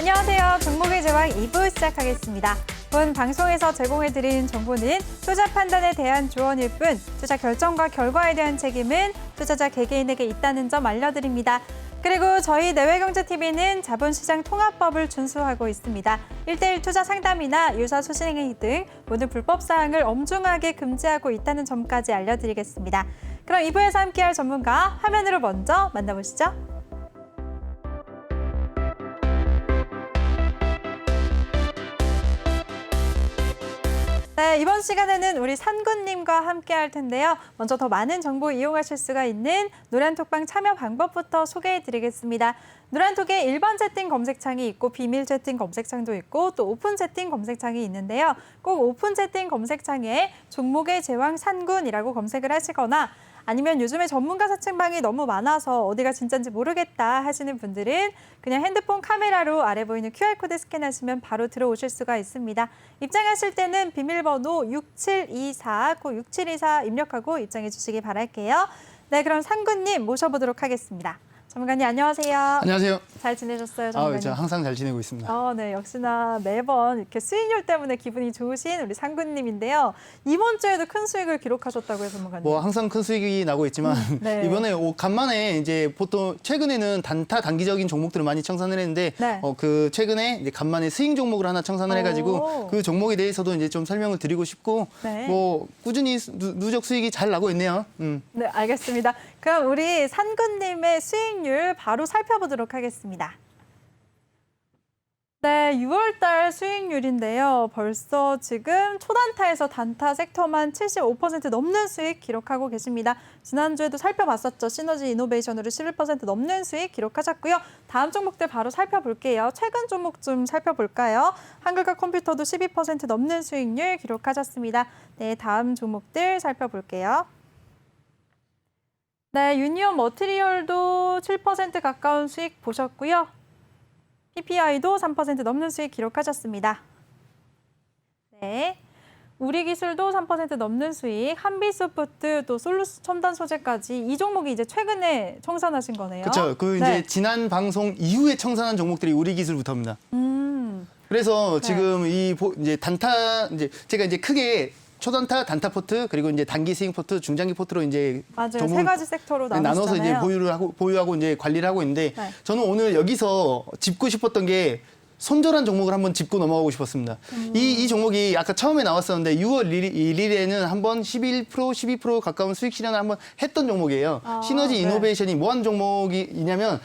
안녕하세요. 종목의 제왕 2부 시작하겠습니다. 본 방송에서 제공해드린 정보는 투자 판단에 대한 조언일 뿐 투자 결정과 결과에 대한 책임은 투자자 개개인에게 있다는 점 알려드립니다. 그리고 저희 내외경제TV는 자본시장 통합법을 준수하고 있습니다. 1:1 투자 상담이나 유사 수신행위 등 모든 불법 사항을 엄중하게 금지하고 있다는 점까지 알려드리겠습니다. 그럼 2부에서 함께할 전문가 화면으로 먼저 만나보시죠. 네, 이번 시간에는 우리 산군님과 함께 할 텐데요. 먼저 더 많은 정보 이용하실 수가 있는 노란톡방 참여 방법부터 소개해드리겠습니다. 노란톡에 일반 채팅 검색창이 있고 비밀 채팅 검색창도 있고 또 오픈 채팅 검색창이 있는데요. 꼭 오픈 채팅 검색창에 종목의 제왕 산군이라고 검색을 하시거나 아니면 요즘에 전문가 사칭방이 너무 많아서 어디가 진짜인지 모르겠다 하시는 분들은 그냥 핸드폰 카메라로 아래 보이는 QR코드 스캔하시면 바로 들어오실 수가 있습니다. 입장하실 때는 비밀번호 6724, 꼭 6724 입력하고 입장해 주시기 바랄게요. 네, 그럼 상군님 모셔보도록 하겠습니다. 전문가님 안녕하세요. 안녕하세요. 잘 지내셨어요, 전문가님? 저 항상 잘 지내고 있습니다. 네, 역시나 매번 이렇게 수익률 때문에 기분이 좋으신 우리 상군님인데요. 이번 주에도 큰 수익을 기록하셨다고요, 전문가님? 뭐 항상 큰 수익이 나고 있지만 네. 이번에 간만에 이제 보통 최근에는 단기적인 종목들을 많이 청산을 했는데 네. 그 최근에 이제 간만에 스윙 종목을 하나 청산을 해가지고 그 종목에 대해서도 이제 좀 설명을 드리고 싶고 네. 뭐 꾸준히 누적 수익이 잘 나고 있네요. 네, 알겠습니다. 그럼 우리 산군님의 수익률 바로 살펴보도록 하겠습니다. 네, 6월달 수익률인데요. 벌써 지금 초단타에서 단타 섹터만 75% 넘는 수익 기록하고 계십니다. 지난주에도 살펴봤었죠. 시너지 이노베이션으로 11% 넘는 수익 기록하셨고요. 다음 종목들 바로 살펴볼게요. 최근 종목 좀 살펴볼까요? 한글과 컴퓨터도 12% 넘는 수익률 기록하셨습니다. 네, 다음 종목들 살펴볼게요. 네, 유니온 머티리얼도 7% 가까운 수익 보셨고요. PPI도 3% 넘는 수익 기록하셨습니다. 네, 우리기술도 3% 넘는 수익, 한비소프트 또 솔루스 첨단 소재까지 이 종목이 이제 최근에 청산하신 거네요. 그렇죠. 네. 이제 지난 방송 이후에 청산한 종목들이 우리기술부터입니다. 그래서 지금 이제 단타 제가 이제 크게 초단타, 단타 포트, 그리고 이제 단기 스윙 포트, 중장기 포트로 이제 맞아요. 세 가지 섹터로 나눠서 이제 보유하고 이제 관리를 하고 있는데 네. 저는 오늘 여기서 짚고 싶었던 게 손절한 종목을 한번 짚고 넘어가고 싶었습니다. 이 종목이 아까 처음에 나왔었는데 6월 1일에는 한번 11%, 12% 가까운 수익 실현을 한번 했던 종목이에요. 시너지 이노베이션이 뭐 하는 종목이냐면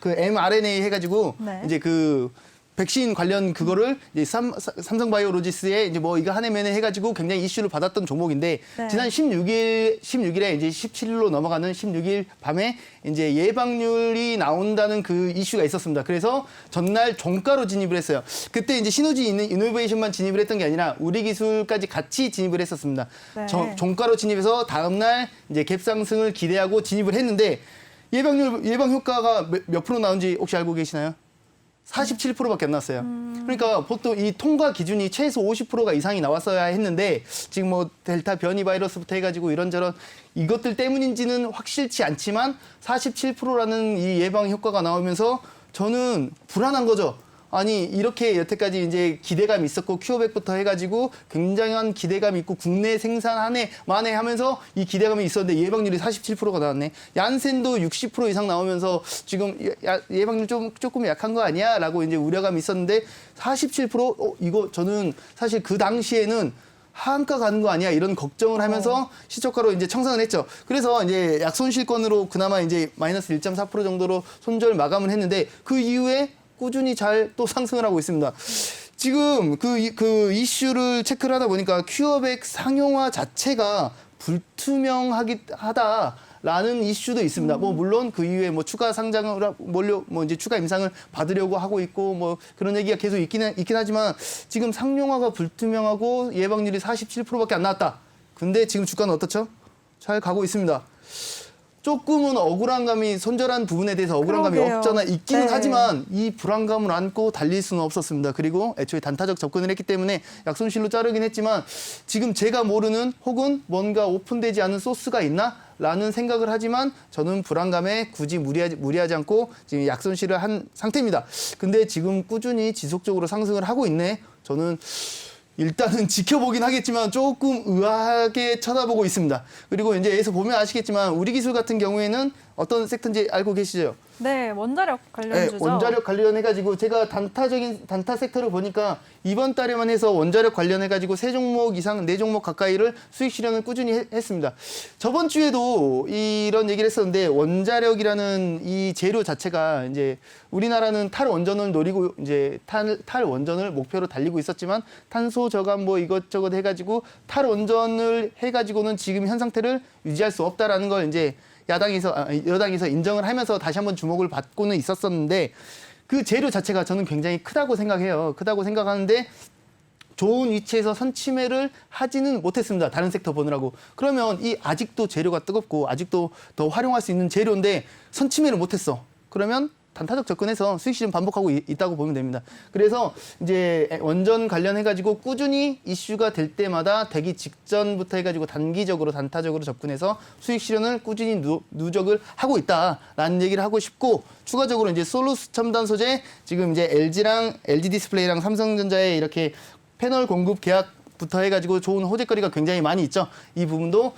그 mRNA 해가지고 이제 그 백신 관련 그거를 이제 삼성바이오로지스에 이제 뭐 이거 하네면에 해가지고 굉장히 이슈를 받았던 종목인데 지난 16일에 이제 17일로 넘어가는 16일 밤에 이제 예방률이 나온다는 그 이슈가 있었습니다. 그래서 전날 종가로 진입을 했어요. 그때 이제 시너지 이노베이션만 진입을 했던 게 아니라 우리 기술까지 같이 진입을 했었습니다. 네. 종가로 진입해서 다음날 이제 갭 상승을 기대하고 진입을 했는데 예방 효과가 몇 프로 나온지 혹시 알고 계시나요? 47%밖에 안 났어요. 그러니까 보통 이 통과 기준이 최소 50%가 이상이 나왔어야 했는데 지금 뭐 델타 변이 바이러스부터 해가지고 이런저런 이것들 때문인지는 확실치 않지만 47%라는 이 예방 효과가 나오면서 저는 불안한 거죠. 아니 이렇게 여태까지 이제 기대감이 있었고 큐어백부터 해가지고 굉장한 기대감이 있고 국내 생산 한 해 만에 하면서 이 기대감이 있었는데 예방률이 47%가 나왔네. 얀센도 60% 이상 나오면서 지금 예방률 조금 약한 거 아니야? 라고 이제 우려감이 있었는데 47% 이거 저는 사실 그 당시에는 하한가 가는 거 아니야? 이런 걱정을 하면서 시초가로 이제 청산을 했죠. 그래서 이제 약손실권으로 그나마 이제 마이너스 1.4% 정도로 손절 마감을 했는데 그 이후에 꾸준히 잘 또 상승을 하고 있습니다. 지금 그 이슈를 체크를 하다 보니까 큐어백 상용화 자체가 불투명하다라는 이슈도 있습니다. 뭐 물론 그 이후에 뭐 추가 상장을 뭐 이제 추가 임상을 받으려고 하고 있고 뭐 그런 얘기가 계속 있긴 하지만 지금 상용화가 불투명하고 예방률이 47%밖에 안 나왔다. 근데 지금 주가는 어떻죠? 잘 가고 있습니다. 조금은 억울한 감이 손절한 부분에 대해서 억울한 감이 없잖아 있기는 하지만 이 불안감을 안고 달릴 수는 없었습니다. 그리고 애초에 단타적 접근을 했기 때문에 약손실로 자르긴 했지만 지금 제가 모르는 혹은 뭔가 오픈되지 않은 소스가 있나? 라는 생각을 하지만 저는 불안감에 굳이 무리하지 않고 지금 약손실을 한 상태입니다. 근데 지금 꾸준히 지속적으로 상승을 하고 있네. 저는 일단은 지켜보긴 하겠지만 조금 의아하게 쳐다보고 있습니다. 그리고 이제 여기서 보면 아시겠지만 우리기술 같은 경우에는 어떤 섹터인지 알고 계시죠? 네, 원자력 관련주죠. 네, 원자력 관련해가지고 제가 단타 섹터를 보니까 이번 달에만 해서 원자력 관련해가지고 3종목 이상, 4종목 가까이를 수익 실현을 꾸준히 했습니다. 저번 주에도 이런 얘기를 했었는데 원자력이라는 이 재료 자체가 이제 우리나라는 탈원전을 노리고 이제 탈원전을 목표로 달리고 있었지만 탄소 저감 뭐 이것저것 해가지고 탈원전을 해가지고는 지금 현 상태를 유지할 수 없다라는 걸 이제 여당에서 인정을 하면서 다시 한번 주목을 받고는 있었었는데 그 재료 자체가 저는 굉장히 크다고 생각해요. 크다고 생각하는데 좋은 위치에서 선취매를 하지는 못했습니다. 다른 섹터 보느라고. 그러면 이 아직도 재료가 뜨겁고 아직도 더 활용할 수 있는 재료인데 선취매를 못했어. 그러면 단타적 접근해서 수익 실현 반복하고 있다고 보면 됩니다. 그래서 이제 원전 관련해가지고 꾸준히 이슈가 될 때마다 되기 직전부터 해가지고 단기적으로 단타적으로 접근해서 수익 실현을 꾸준히 누적을 하고 있다라는 얘기를 하고 싶고 추가적으로 이제 솔루스 첨단 소재 지금 이제 LG랑 LG 디스플레이랑 삼성전자에 이렇게 패널 공급 계약부터 해가지고 좋은 호재거리가 굉장히 많이 있죠. 이 부분도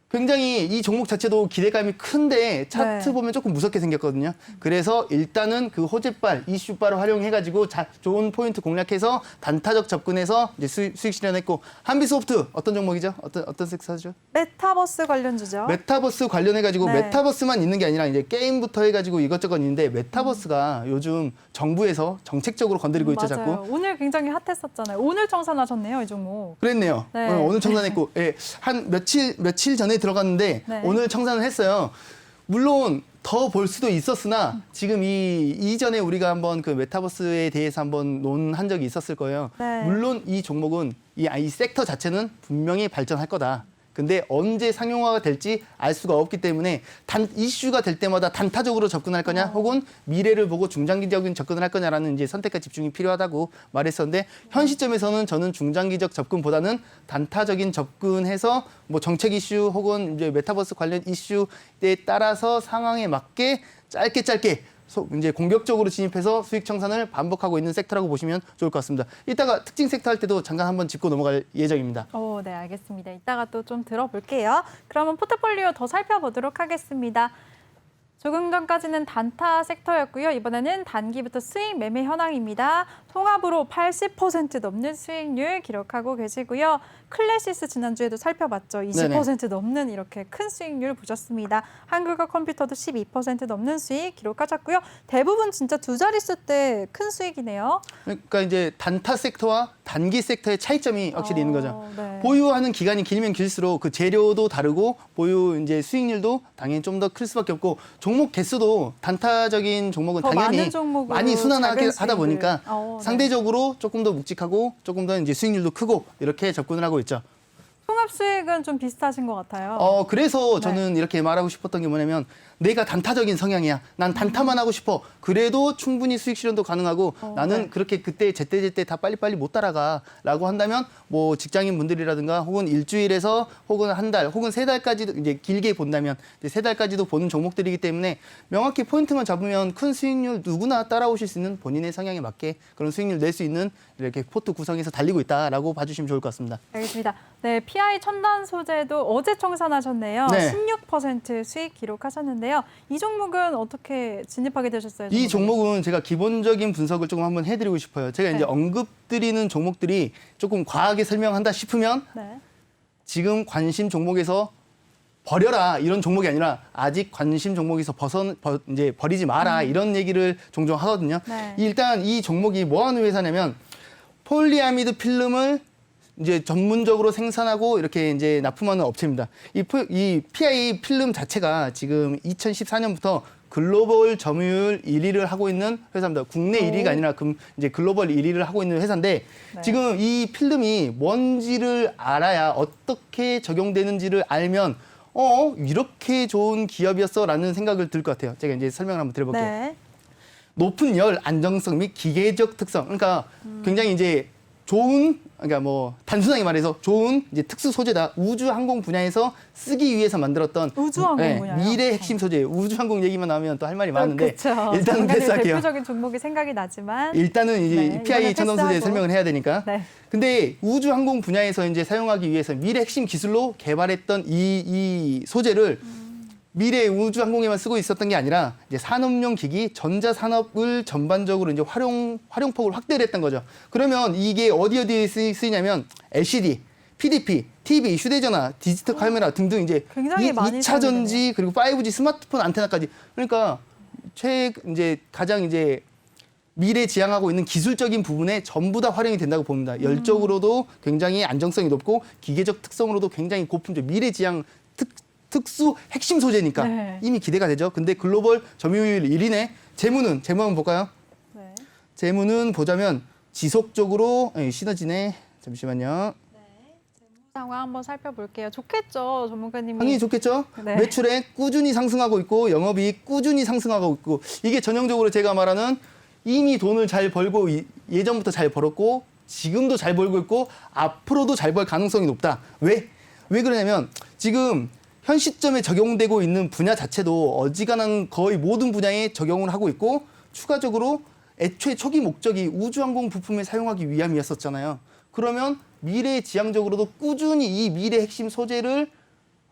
굉장히 이 종목 자체도 기대감이 큰데 차트 네. 보면 조금 무섭게 생겼거든요. 그래서 일단은 그 호재빨, 이슈빨을 활용해가지고 좋은 포인트 공략해서 단타적 접근해서 이제 수익 실현했고 한비소프트 어떤 종목이죠? 어떤 섹터죠? 메타버스 관련주죠. 메타버스 관련해가지고 네. 메타버스만 있는 게 아니라 이제 게임부터 해가지고 이것저것 있는데 메타버스가 요즘 정부에서 정책적으로 건드리고 있죠, 맞아요. 자꾸. 오늘 굉장히 핫했었잖아요. 오늘 청산하셨네요, 이 종목. 그랬네요. 네. 오늘 청산했고, 예, 한 며칠 전에 들어갔는데 네. 오늘 청산을 했어요. 물론 더 볼 수도 있었으나 지금 이전에 우리가 한번 그 메타버스에 대해서 한번 논한 적이 있었을 거예요. 네. 물론 이 종목은 이 섹터 자체는 분명히 발전할 거다. 근데 언제 상용화가 될지 알 수가 없기 때문에 이슈가 될 때마다 단타적으로 접근할 거냐 혹은 미래를 보고 중장기적인 접근을 할 거냐라는 이제 선택과 집중이 필요하다고 말했었는데 현 시점에서는 저는 중장기적 접근보다는 단타적인 접근해서 뭐 정책 이슈 혹은 이제 메타버스 관련 이슈에 따라서 상황에 맞게 짧게 이제 공격적으로 진입해서 수익 청산을 반복하고 있는 섹터라고 보시면 좋을 것 같습니다. 이따가 특징 섹터 할 때도 잠깐 한번 짚고 넘어갈 예정입니다. 네, 알겠습니다. 이따가 또 좀 들어볼게요. 그러면 포트폴리오 더 살펴보도록 하겠습니다. 조금 전까지는 단타 섹터였고요. 이번에는 단기부터 수익 매매 현황입니다. 통합으로 80% 넘는 수익률 기록하고 계시고요. 클래시스 지난주에도 살펴봤죠. 20% 넘는 이렇게 큰 수익률 보셨습니다. 한국어 컴퓨터도 12% 넘는 수익 기록하셨고요. 대부분 진짜 두 자릿수 때 큰 수익이네요. 그러니까 이제 단타 섹터와 단기 섹터의 차이점이 확실히 있는 거죠. 네. 보유하는 기간이 길면 길수록 그 재료도 다르고 보유 이제 수익률도 당연히 좀 더 클 수밖에 없고 종목 개수도 단타적인 종목은 더 당연히 많은 종목으로 많이 순환하게 작은 하다 보니까 수익을. 네. 상대적으로 조금 더 묵직하고 조금 더 이제 수익률도 크고 이렇게 접근을 하고 있죠. 통합 수익은 좀 비슷하신 것 같아요. 그래서 저는 이렇게 말하고 싶었던 게 뭐냐면 내가 단타적인 성향이야. 난 단타만 하고 싶어. 그래도 충분히 수익 실현도 가능하고 나는 네. 그렇게 그때 제때 다 빨리빨리 못 따라가라고 한다면 뭐 직장인 분들이라든가 혹은 일주일에서 혹은 한 달 혹은 3달까지도 이제 길게 본다면 이제 3달까지도 보는 종목들이기 때문에 명확히 포인트만 잡으면 큰 수익률 누구나 따라오실 수 있는 본인의 성향에 맞게 그런 수익률 낼 수 있는 이렇게 포트 구성해서 달리고 있다라고 봐주시면 좋을 것 같습니다. 알겠습니다. 네, PI 첨단 소재도 어제 청산하셨네요. 네. 16% 수익 기록하셨는데요. 이 종목은 어떻게 진입하게 되셨어요? 이 종목은 제가 기본적인 분석을 조금 한번 해드리고 싶어요. 제가 이제 네. 언급드리는 종목들이 조금 과하게 설명한다 싶으면 네. 지금 관심 종목에서 버려라 이런 종목이 아니라 아직 관심 종목에서 이제 버리지 마라 이런 얘기를 종종 하거든요. 네. 일단 이 종목이 뭐 하는 회사냐면 폴리아미드 필름을 이제 전문적으로 생산하고 이렇게 이제 납품하는 업체입니다. 이 PI 필름 자체가 지금 2014년부터 글로벌 점유율 1위를 하고 있는 회사입니다. 국내 1위가 아니라 이제 글로벌 1위를 하고 있는 회사인데 네. 지금 이 필름이 뭔지를 알아야 어떻게 적용되는지를 알면 이렇게 좋은 기업이었어라는 생각을 들 것 같아요. 제가 이제 설명을 한번 드려볼게요. 네. 높은 열 안정성 및 기계적 특성. 그러니까 굉장히 이제 좋은 그러니까 뭐 단순하게 말해서 좋은 이제 특수 소재다. 우주 항공 분야에서 쓰기 위해서 만들었던 우주항공 분야요? 미래 핵심 소재. 우주 항공 얘기만 나오면 또 할 말이 많은데 그렇죠. 일단은 패스할게요. 대표적인 종목이 생각이 나지만 일단은 이제 네, PI 이거는 첨단 소재 패스하고. 설명을 해야 되니까. 네. 근데 우주 항공 분야에서 이제 사용하기 위해서 미래 핵심 기술로 개발했던 이 소재를 미래 우주 항공에만 쓰고 있었던 게 아니라 이제 산업용 기기, 전자 산업을 전반적으로 이제 활용폭을 확대를 했던 거죠. 그러면 이게 어디에 쓰이냐면 LCD, PDP, TV, 휴대전화, 디지털 카메라 등등 이제 굉장히 많이 2차 전지 그리고 5G 스마트폰 안테나까지 그러니까 이제 가장 이제 미래지향하고 있는 기술적인 부분에 전부 다 활용이 된다고 봅니다. 열적으로도 굉장히 안정성이 높고 기계적 특성으로도 굉장히 고품질 미래지향 특수 핵심 소재니까 네. 이미 기대가 되죠. 근데 글로벌 점유율 1위네. 재무 한번 볼까요? 네. 재무는 보자면 지속적으로 시너지네. 잠시만요. 상황 한번 살펴볼게요. 좋겠죠, 전문가님이. 당연히 좋겠죠. 네. 매출액 꾸준히 상승하고 있고 영업이익 꾸준히 상승하고 있고 이게 전형적으로 제가 말하는 이미 돈을 잘 벌고 예전부터 잘 벌었고 지금도 잘 벌고 있고 앞으로도 잘 벌 가능성이 높다. 왜 그러냐면 지금 현 시점에 적용되고 있는 분야 자체도 어지간한 거의 모든 분야에 적용을 하고 있고 추가적으로 애초에 초기 목적이 우주항공 부품을 사용하기 위함이었었잖아요. 그러면 미래지향적으로도 꾸준히 이 미래 핵심 소재를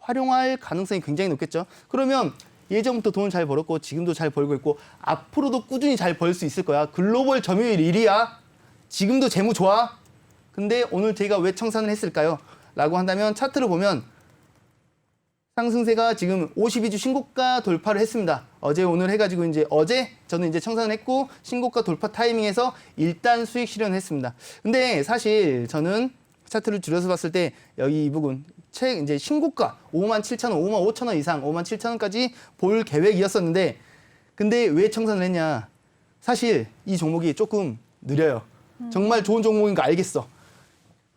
활용할 가능성이 굉장히 높겠죠. 그러면 예전부터 돈을 잘 벌었고 지금도 잘 벌고 있고 앞으로도 꾸준히 잘 벌 수 있을 거야. 글로벌 점유율 1위야. 지금도 재무 좋아. 근데 오늘 제가 왜 청산을 했을까요? 라고 한다면 차트를 보면 상승세가 지금 52주 신고가 돌파를 했습니다. 어제 오늘 해가지고 어제 저는 청산을 했고 신고가 돌파 타이밍에서 일단 수익 실현을 했습니다. 근데 사실 저는 차트를 줄여서 봤을 때 여기 이 부분 이제 신고가 57,000원, 55,000원 이상 57,000원까지 볼 계획이었었는데 근데 왜 청산을 했냐? 사실 이 종목이 조금 느려요. 정말 좋은 종목인 거 알겠어.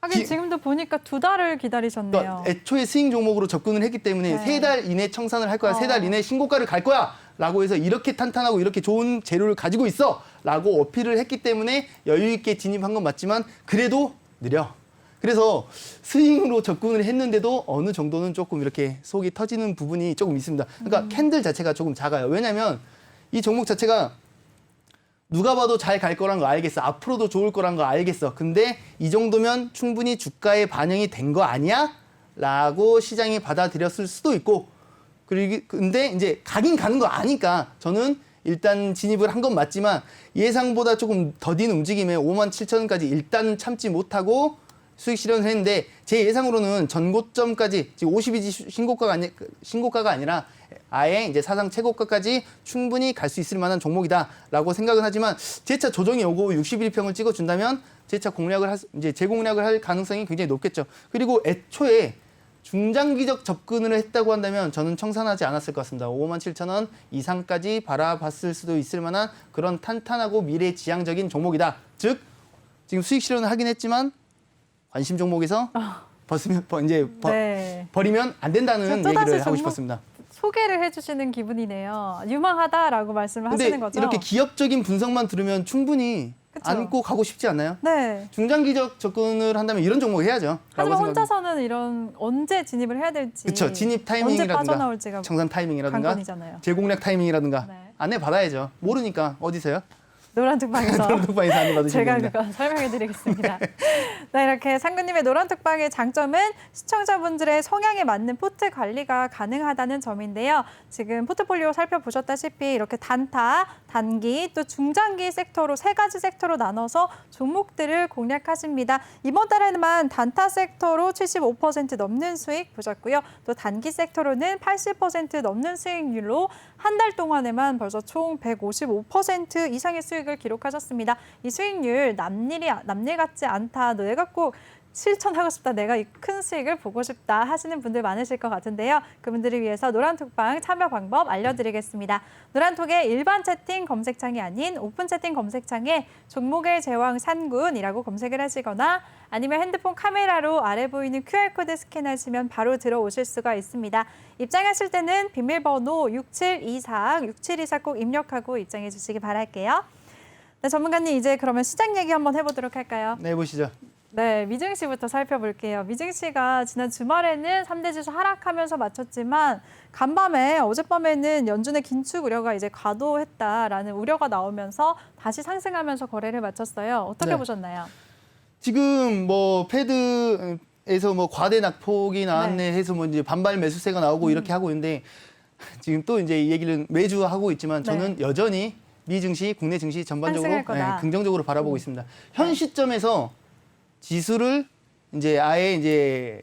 하긴 지금도 보니까 2달을 기다리셨네요. 그러니까 애초에 스윙 종목으로 접근을 했기 때문에 네. 3달 이내 청산을 할 거야. 3달 이내 신고가를 갈 거야. 라고 해서 이렇게 탄탄하고 이렇게 좋은 재료를 가지고 있어. 라고 어필을 했기 때문에 여유 있게 진입한 건 맞지만 그래도 느려. 그래서 스윙으로 접근을 했는데도 어느 정도는 조금 이렇게 속이 터지는 부분이 조금 있습니다. 그러니까 캔들 자체가 조금 작아요. 왜냐하면 이 종목 자체가 누가 봐도 잘 갈 거란 거 알겠어. 앞으로도 좋을 거란 거 알겠어. 근데 이 정도면 충분히 주가에 반영이 된 거 아니야? 라고 시장이 받아들였을 수도 있고 근데 이제 가긴 가는 거 아니까 저는 일단 진입을 한 건 맞지만 예상보다 조금 더딘 움직임에 57,000원까지 일단 참지 못하고 수익 실현을 했는데 제 예상으로는 전고점까지 지금 52주 신고가가 아니라 아예 이제 사상 최고가까지 충분히 갈 수 있을 만한 종목이다라고 생각은 하지만 재차 조정이 오고 61평을 찍어준다면 재차 재공략을 할 가능성이 굉장히 높겠죠. 그리고 애초에 중장기적 접근을 했다고 한다면 저는 청산하지 않았을 것 같습니다. 57,000원 이상까지 바라봤을 수도 있을 만한 그런 탄탄하고 미래지향적인 종목이다. 즉 지금 수익 실현을 하긴 했지만 관심 종목에서 버리면 안 된다는 얘기를 하고 싶었습니다. 소개를 해주시는 기분이네요. 유망하다라고 말씀을 하시는 근데 거죠? 이렇게 기업적인 분석만 들으면 충분히 그쵸? 안고 가고 싶지 않나요? 네. 중장기적 접근을 한다면 이런 종목 해야죠. 하지만 혼자서는 이런 언제 진입을 해야 될지, 그렇죠. 진입 언제 타이밍이라든가 빠져나올지가 청산 타이밍이라든가 관건이잖아요. 재공략 타이밍이라든가 네. 안내 받아야죠. 모르니까 어디서요? 노란톡방에서 노란톡방에서 안내 받으시면 제가 됩니다. 그거 설명해드리겠습니다. 네, 이렇게 상구님의 노란톡방의 장점은 시청자분들의 성향에 맞는 포트 관리가 가능하다는 점인데요. 지금 포트폴리오 살펴보셨다시피 이렇게 단타, 단기, 또 중장기 섹터로 3가지 섹터로 나눠서 종목들을 공략하십니다. 이번 달에만 단타 섹터로 75% 넘는 수익 보셨고요. 또 단기 섹터로는 80% 넘는 수익률로 한 달 동안에만 벌써 총 155% 이상의 수익을 기록하셨습니다. 이 수익률 남일 같지 않다. 내가 꼭 실천하고 싶다. 내가 이 큰 수익을 보고 싶다 하시는 분들 많으실 것 같은데요. 그분들을 위해서 노란톡방 참여 방법 알려드리겠습니다. 노란톡의 일반 채팅 검색창이 아닌 오픈 채팅 검색창에 종목의 제왕 산군이라고 검색을 하시거나 아니면 핸드폰 카메라로 아래 보이는 QR코드 스캔하시면 바로 들어오실 수가 있습니다. 입장하실 때는 비밀번호 6724 꼭 입력하고 입장해 주시기 바랄게요. 네, 전문가님 이제 그러면 시장 얘기 한번 해보도록 할까요? 네, 보시죠. 네, 미증 씨부터 살펴볼게요. 미증 씨가 지난 주말에는 3대 지수 하락하면서 마쳤지만 간밤에 어젯밤에는 연준의 긴축 우려가 이제 과도했다라는 우려가 나오면서 다시 상승하면서 거래를 마쳤어요. 어떻게 네. 보셨나요? 지금 뭐 패드에서 뭐 과대 낙폭이 나왔네 해서 뭐 이제 반발 매수세가 나오고 이렇게 하고 있는데 지금 또 이제 이 얘기를 매주 하고 있지만 저는 여전히 미 증시, 국내 증시 전반적으로 상승할 거다. 긍정적으로 바라보고 있습니다. 현 시점에서 지수를 이제 아예 이제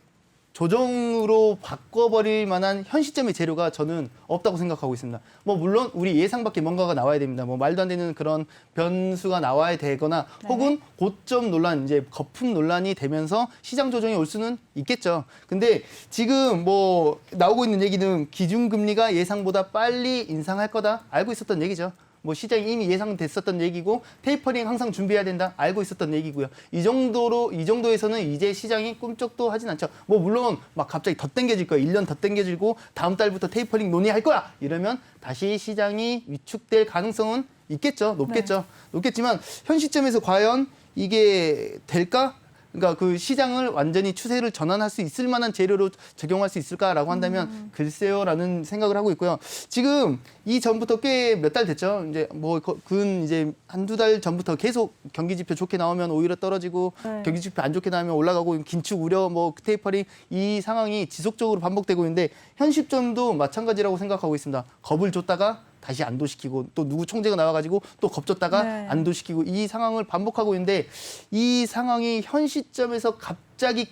조정으로 바꿔버릴 만한 현 시점의 재료가 저는 없다고 생각하고 있습니다. 뭐 물론 우리 예상 밖에 뭔가가 나와야 됩니다. 뭐 말도 안 되는 그런 변수가 나와야 되거나 혹은 고점 논란, 이제 거품 논란이 되면서 시장 조정이 올 수는 있겠죠. 근데 지금 뭐 나오고 있는 얘기는 기준금리가 예상보다 빨리 인상할 거다 알고 있었던 얘기죠. 뭐 시장이 이미 예상됐었던 얘기고 테이퍼링 항상 준비해야 된다 알고 있었던 얘기고요. 이 정도에서는 이제 시장이 꿈쩍도 하진 않죠. 뭐 물론 막 갑자기 더 땡겨질 거야. 1년 더 땡겨지고 다음 달부터 테이퍼링 논의할 거야. 이러면 다시 시장이 위축될 가능성은 있겠죠. 높겠죠. 높겠지만 현 시점에서 과연 이게 될까? 그러니까 그 시장을 완전히 추세를 전환할 수 있을 만한 재료로 적용할 수 있을까라고 한다면 글쎄요라는 생각을 하고 있고요. 지금 이 전부터 꽤 몇 달 됐죠. 이제 뭐 근 이제 한두 달 전부터 계속 경기 지표 좋게 나오면 오히려 떨어지고 경기 지표 안 좋게 나오면 올라가고 긴축 우려 뭐 테이퍼링 이 상황이 지속적으로 반복되고 있는데 현 시점도 마찬가지라고 생각하고 있습니다. 겁을 줬다가 다시 안도시키고 또 누구 총재가 나와가지고 또 겁줬다가 안도시키고 이 상황을 반복하고 있는데 이 상황이 현 시점에서 갑자기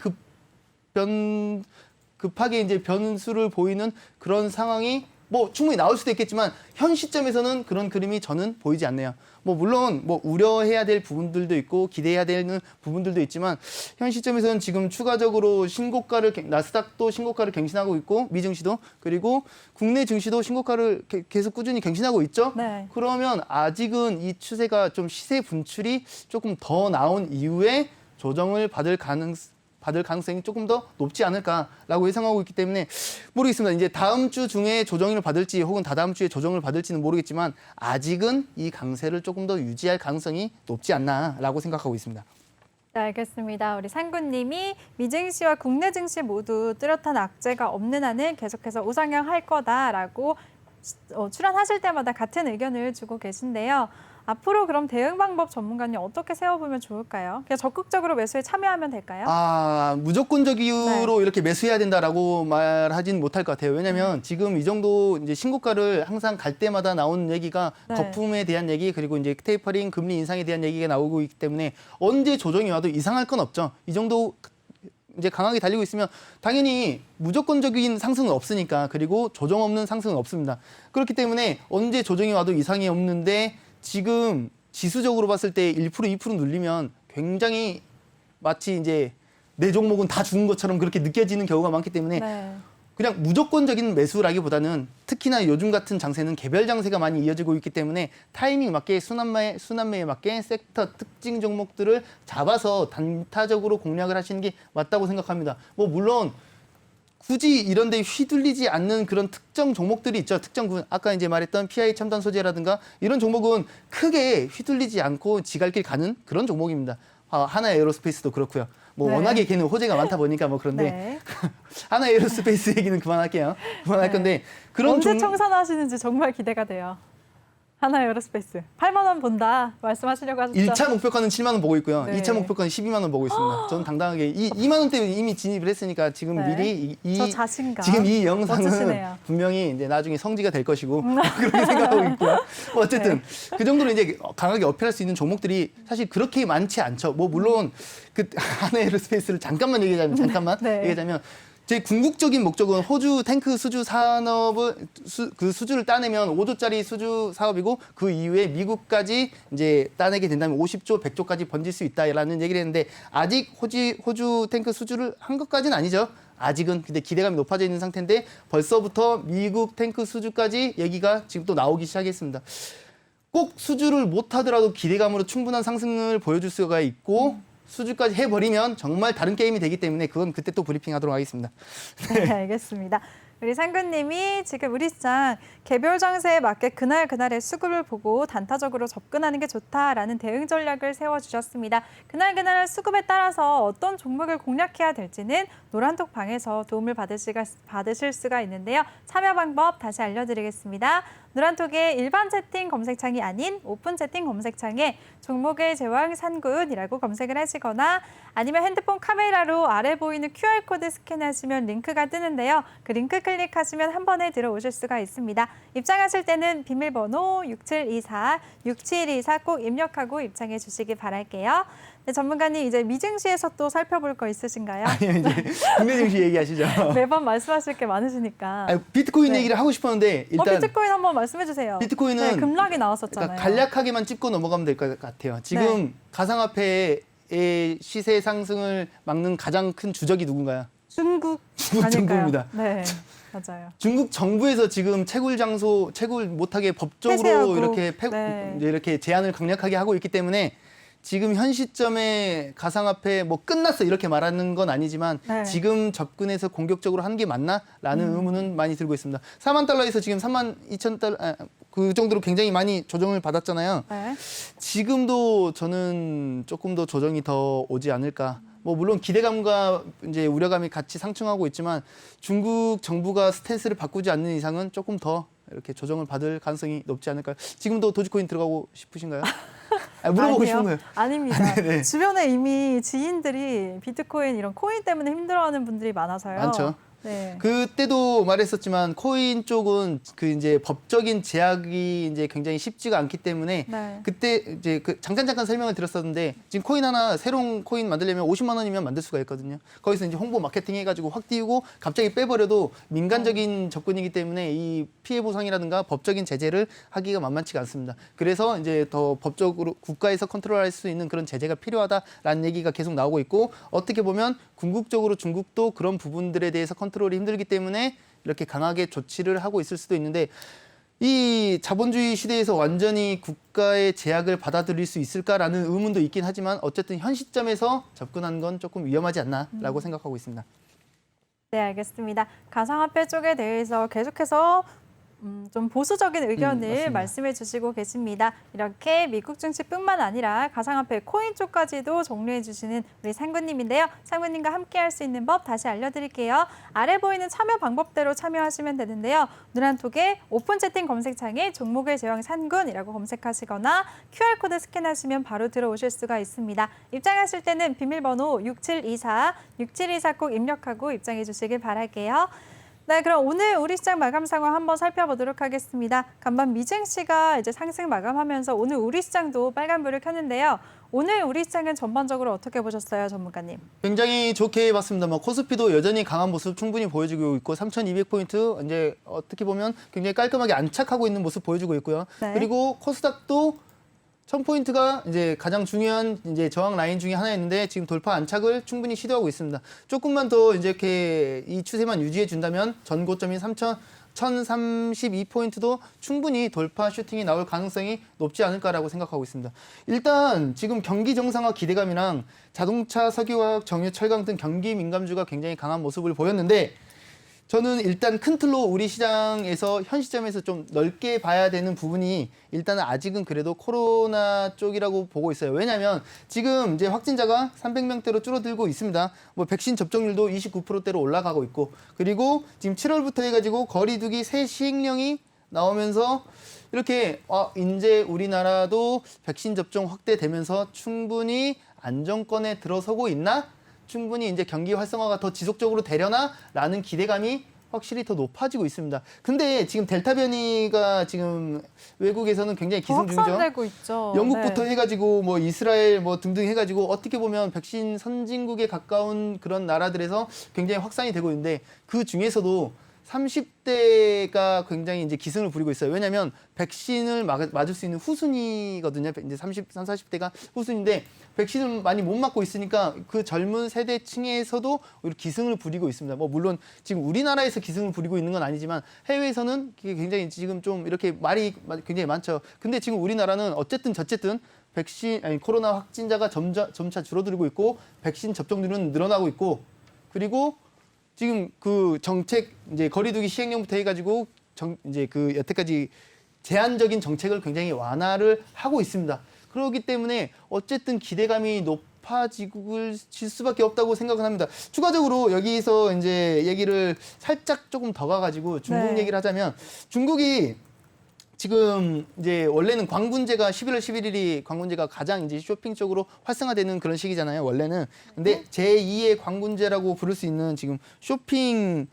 급하게 이제 변수를 보이는 그런 상황이 뭐 충분히 나올 수도 있겠지만 현 시점에서는 그런 그림이 저는 보이지 않네요. 뭐 물론 뭐 우려해야 될 부분들도 있고 기대해야 되는 부분들도 있지만 현 시점에서는 지금 추가적으로 신고가를 나스닥도 신고가를 갱신하고 있고 미 증시도 그리고 국내 증시도 신고가를 계속 꾸준히 갱신하고 있죠. 그러면 아직은 이 추세가 좀 시세 분출이 조금 더 나온 이후에 조정을 받을 가능성이 조금 더 높지 않을까라고 예상하고 있기 때문에 모르겠습니다. 이제 다음 주 중에 조정을 받을지 혹은 다다음 주에 조정을 받을지는 모르겠지만 아직은 이 강세를 조금 더 유지할 가능성이 높지 않나라고 생각하고 있습니다. 네, 알겠습니다. 우리 상구님이 미증시와 국내 증시 모두 뚜렷한 악재가 없는 한은 계속해서 우상향할 거다라고 출연하실 때마다 같은 의견을 주고 계신데요. 앞으로 그럼 대응 방법 전문가님 어떻게 세워보면 좋을까요? 그냥 적극적으로 매수에 참여하면 될까요? 무조건적 이유로 이렇게 매수해야 된다라고 말하진 못할 것 같아요. 왜냐하면 지금 이 정도 이제 신고가를 항상 갈 때마다 나오는 얘기가 거품에 대한 얘기 그리고 이제 테이퍼링 금리 인상에 대한 얘기가 나오고 있기 때문에 언제 조정이 와도 이상할 건 없죠. 이 정도 이제 강하게 달리고 있으면 당연히 무조건적인 상승은 없으니까 그리고 조정 없는 상승은 없습니다. 그렇기 때문에 언제 조정이 와도 이상이 없는데 지금 지수적으로 봤을 때 1%, 2% 눌리면 굉장히 마치 이제 내 종목은 다 죽은 것처럼 그렇게 느껴지는 경우가 많기 때문에 그냥 무조건적인 매수라기보다는 특히나 요즘 같은 장세는 개별 장세가 많이 이어지고 있기 때문에 타이밍 맞게 순환매에 맞게 섹터 특징 종목들을 잡아서 단타적으로 공략을 하시는 게 맞다고 생각합니다. 뭐 물론 굳이 이런 데 휘둘리지 않는 그런 특정 종목들이 있죠. 특정 구분. 아까 이제 말했던 PI 첨단 소재라든가 이런 종목은 크게 휘둘리지 않고 지 갈 길 가는 그런 종목입니다. 하나 에어로스페이스도 그렇고요. 뭐 워낙에 걔는 호재가 많다 보니까 뭐 그런데 하나 에어로스페이스 얘기는 그만할게요. 그만할 건데 그런 언제 청산하시는지 정말 기대가 돼요. 하나 에어로스페이스 8만 원 본다 말씀하시려고 하셨죠? 1차 목표가는 7만 원 보고 있고요. 2차 목표가는 12만 원 보고 있습니다. 저는 당당하게 2만 원대 이미 진입을 했으니까 지금 미리 저 자신감. 지금 이 영상은 멋지시네요. 분명히 이제 나중에 성지가 될 것이고 그렇게 생각하고 있고요. 어쨌든 그 정도로 이제 강하게 어필할 수 있는 종목들이 사실 그렇게 많지 않죠. 뭐 물론 그 하나 에어로스페이스를 잠깐만 얘기하자면 제 궁극적인 목적은 호주 탱크 수주 산업을 그 수주를 따내면 5조짜리 수주 사업이고 그 이후에 미국까지 이제 따내게 된다면 50조, 100조까지 번질 수 있다라는 얘기를 했는데 아직 호주 탱크 수주를 한 것까지는 아니죠. 아직은 근데 기대감이 높아져 있는 상태인데 벌써부터 미국 탱크 수주까지 얘기가 지금 또 나오기 시작했습니다. 꼭 수주를 못 하더라도 기대감으로 충분한 상승을 보여줄 수가 있고 수주까지 해버리면 정말 다른 게임이 되기 때문에 그건 그때 또 브리핑하도록 하겠습니다. 네, 알겠습니다. 우리 상근님이 지금 우리 시장 개별 장세에 맞게 그날그날의 수급을 보고 단타적으로 접근하는 게 좋다라는 대응 전략을 세워주셨습니다. 그날그날 수급에 따라서 어떤 종목을 공략해야 될지는 노란톡 방에서 도움을 받으실 수가 있는데요. 참여 방법 다시 알려드리겠습니다. 노란톡의 일반 채팅 검색창이 아닌 오픈 채팅 검색창에 종목의 제왕 산군이라고 검색을 하시거나 아니면 핸드폰 카메라로 아래 보이는 QR코드 스캔하시면 링크가 뜨는데요. 그 링크 클릭하시면 한 번에 들어오실 수가 있습니다. 입장하실 때는 비밀번호 6724 꼭 입력하고 입장해 주시기 바랄게요. 네, 전문가님 이제 미증시에서 또 살펴볼 거 있으신가요? 아니요, 이제 국내 증시 얘기하시죠. 매번 말씀하실 게 많으시니까. 아니, 비트코인 네. 얘기를 하고 싶었는데 일단 비트코인 한번 말씀해 주세요. 비트코인은 네, 급락이 나왔었잖아요. 그러니까 간략하게만 짚고 넘어가면 될 것 같아요. 지금 네. 가상화폐의 시세 상승을 막는 가장 큰 주적이 누군가요? 중국 중국 아닐까요? 정부입니다. 네, 맞아요. 중국 정부에서 지금 채굴 못하게 법적으로 폐쇄하고, 이렇게 네. 이제 이렇게 제한을 강력하게 하고 있기 때문에 지금 현 시점에 가상화폐 뭐 끝났어 이렇게 말하는 건 아니지만 네. 지금 접근해서 공격적으로 하는 게 맞나라는 의문은 많이 들고 있습니다. 4만 달러에서 지금 3만 2천 달러 그 정도로 굉장히 많이 조정을 받았잖아요. 네. 지금도 저는 조금 더 조정이 더 오지 않을까. 뭐 물론 기대감과 이제 우려감이 같이 상충하고 있지만 중국 정부가 스탠스를 바꾸지 않는 이상은 조금 더 이렇게 조정을 받을 가능성이 높지 않을까요? 지금도 도지코인 들어가고 싶으신가요? 물어보고 아니요. 싶은 거예요. 아닙니다. 네네. 주변에 이미 지인들이 비트코인 이런 코인 때문에 힘들어하는 분들이 많아서요. 많죠. 네. 그때도 말했었지만 코인 쪽은 그 이제 법적인 제약이 이제 굉장히 쉽지가 않기 때문에 네. 그때 이제 그 잠깐 설명을 드렸었는데 지금 코인 하나 새로운 코인 만들려면 50만 원이면 만들 수가 있거든요. 거기서 이제 홍보 마케팅 해가지고 확 띄우고 갑자기 빼버려도 민간적인 접근이기 때문에 이 피해 보상이라든가 법적인 제재를 하기가 만만치가 않습니다. 그래서 이제 더 법적으로 국가에서 컨트롤할 수 있는 그런 제재가 필요하다라는 얘기가 계속 나오고 있고 어떻게 보면 궁극적으로 중국도 그런 부분들에 대해서 컨트롤이 힘들기 때문에 이렇게 강하게 조치를 하고 있을 수도 있는데 이 자본주의 시대에서 완전히 국가의 제약을 받아들일 수 있을까라는 의문도 있긴 하지만 어쨌든 현 시점에서 접근하는 건 조금 위험하지 않나라고 생각하고 있습니다. 네, 알겠습니다. 가상화폐 쪽에 대해서 계속해서 좀 보수적인 의견을 맞습니다. 말씀해 주시고 계십니다. 이렇게 미국 증시뿐만 아니라 가상화폐 코인 쪽까지도 정리해 주시는 우리 상구님인데요. 상구님과 함께 할 수 있는 법 다시 알려드릴게요. 아래 보이는 참여 방법대로 참여하시면 되는데요. 노란톡에 오픈 채팅 검색창에 종목의 제왕 산군이라고 검색하시거나 QR코드 스캔하시면 바로 들어오실 수가 있습니다. 입장하실 때는 비밀번호 6724 꼭 입력하고 입장해 주시길 바랄게요. 네, 그럼 오늘 우리 시장 마감 상황 한번 살펴보도록 하겠습니다. 간밤 미증시가 이제 상승 마감하면서 오늘 우리 시장도 빨간불을 켰는데요. 오늘 우리 시장은 전반적으로 어떻게 보셨어요, 전문가님? 굉장히 좋게 봤습니다. 뭐 코스피도 여전히 강한 모습 충분히 보여주고 있고 3,200포인트 이제 어떻게 보면 굉장히 깔끔하게 안착하고 있는 모습 보여주고 있고요. 네. 그리고 코스닥도 1000포인트가 이제 가장 중요한 이제 저항 라인 중에 하나였는데 지금 돌파 안착을 충분히 시도하고 있습니다. 조금만 더 이제 이렇게 이 추세만 유지해 준다면 전 고점인 1032포인트도 충분히 돌파 슈팅이 나올 가능성이 높지 않을까라고 생각하고 있습니다. 일단 지금 경기 정상화 기대감이랑 자동차, 석유화학, 정유, 철강 등 경기 민감주가 굉장히 강한 모습을 보였는데 저는 일단 큰 틀로 우리 시장에서 현 시점에서 좀 넓게 봐야 되는 부분이 일단은 아직은 그래도 코로나 쪽이라고 보고 있어요. 왜냐하면 지금 이제 확진자가 300명대로 줄어들고 있습니다. 뭐 백신 접종률도 29%대로 올라가고 있고 그리고 지금 7월부터 해가지고 거리두기 새 시행령이 나오면서 이렇게 이제 우리나라도 백신 접종 확대되면서 충분히 안정권에 들어서고 있나? 충분히 이제 경기 활성화가 더 지속적으로 되려나라는 기대감이 확실히 더 높아지고 있습니다. 근데 지금 델타 변이가 지금 외국에서는 굉장히 기승 중이죠. 확산되고 있죠. 영국부터 네. 해가지고 뭐 이스라엘 뭐 등등 해가지고 어떻게 보면 백신 선진국에 가까운 그런 나라들에서 굉장히 확산이 되고 있는데 그 중에서도 30대가 굉장히 이제 기승을 부리고 있어요. 왜냐하면 백신을 맞을 수 있는 후순위거든요. 이제 40대가 후순인데 백신을 많이 못 맞고 있으니까 그 젊은 세대층에서도 기승을 부리고 있습니다. 뭐 물론 지금 우리나라에서 기승을 부리고 있는 건 아니지만 해외에서는 굉장히 지금 좀 이렇게 말이 굉장히 많죠. 근데 지금 우리나라는 어쨌든 코로나 확진자가 점차 줄어들고 있고 백신 접종률은 늘어나고 있고 그리고 지금 그 정책 이제 거리두기 시행령부터 해가지고 이제 그 여태까지 제한적인 정책을 굉장히 완화를 하고 있습니다. 그렇기 때문에 어쨌든 기대감이 높아질 수밖에 없다고 생각을 합니다. 추가적으로 여기서 이제 얘기를 살짝 조금 더 가가지고 중국 네. 얘기를 하자면 중국이 지금 이제 원래는 광군제가 11월 11일이 광군제가 가장 이제 쇼핑 쪽으로 활성화되는 그런 시기잖아요. 원래는. 근데 제2의 광군제라고 부를 수 있는 지금 쇼핑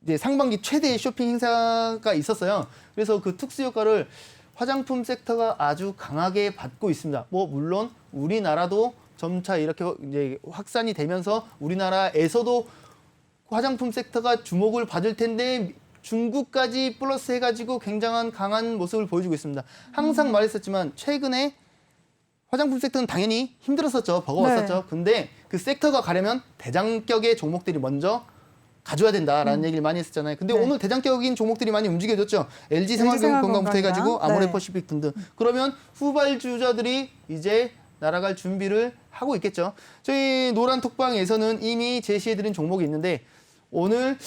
이제 상반기 최대의 쇼핑 행사가 있었어요. 그래서 그 특수 효과를 화장품 섹터가 아주 강하게 받고 있습니다. 뭐 물론 우리나라도 점차 이렇게 이제 확산이 되면서 우리나라에서도 화장품 섹터가 주목을 받을 텐데 중국까지 플러스 해가지고 굉장한 강한 모습을 보여주고 있습니다. 항상 말했었지만 최근에 화장품 섹터는 당연히 힘들었었죠. 버거웠었죠. 네. 근데 그 섹터가 가려면 대장격의 종목들이 먼저 가져야 된다라는 얘기를 많이 했었잖아요. 근데 네. 오늘 대장격인 종목들이 많이 움직여졌죠. LG 생활건강부터 해가지고 아모레퍼시픽 등등. 그러면 후발주자들이 이제 날아갈 준비를 하고 있겠죠. 저희 노란톡방에서는 이미 제시해드린 종목이 있는데 오늘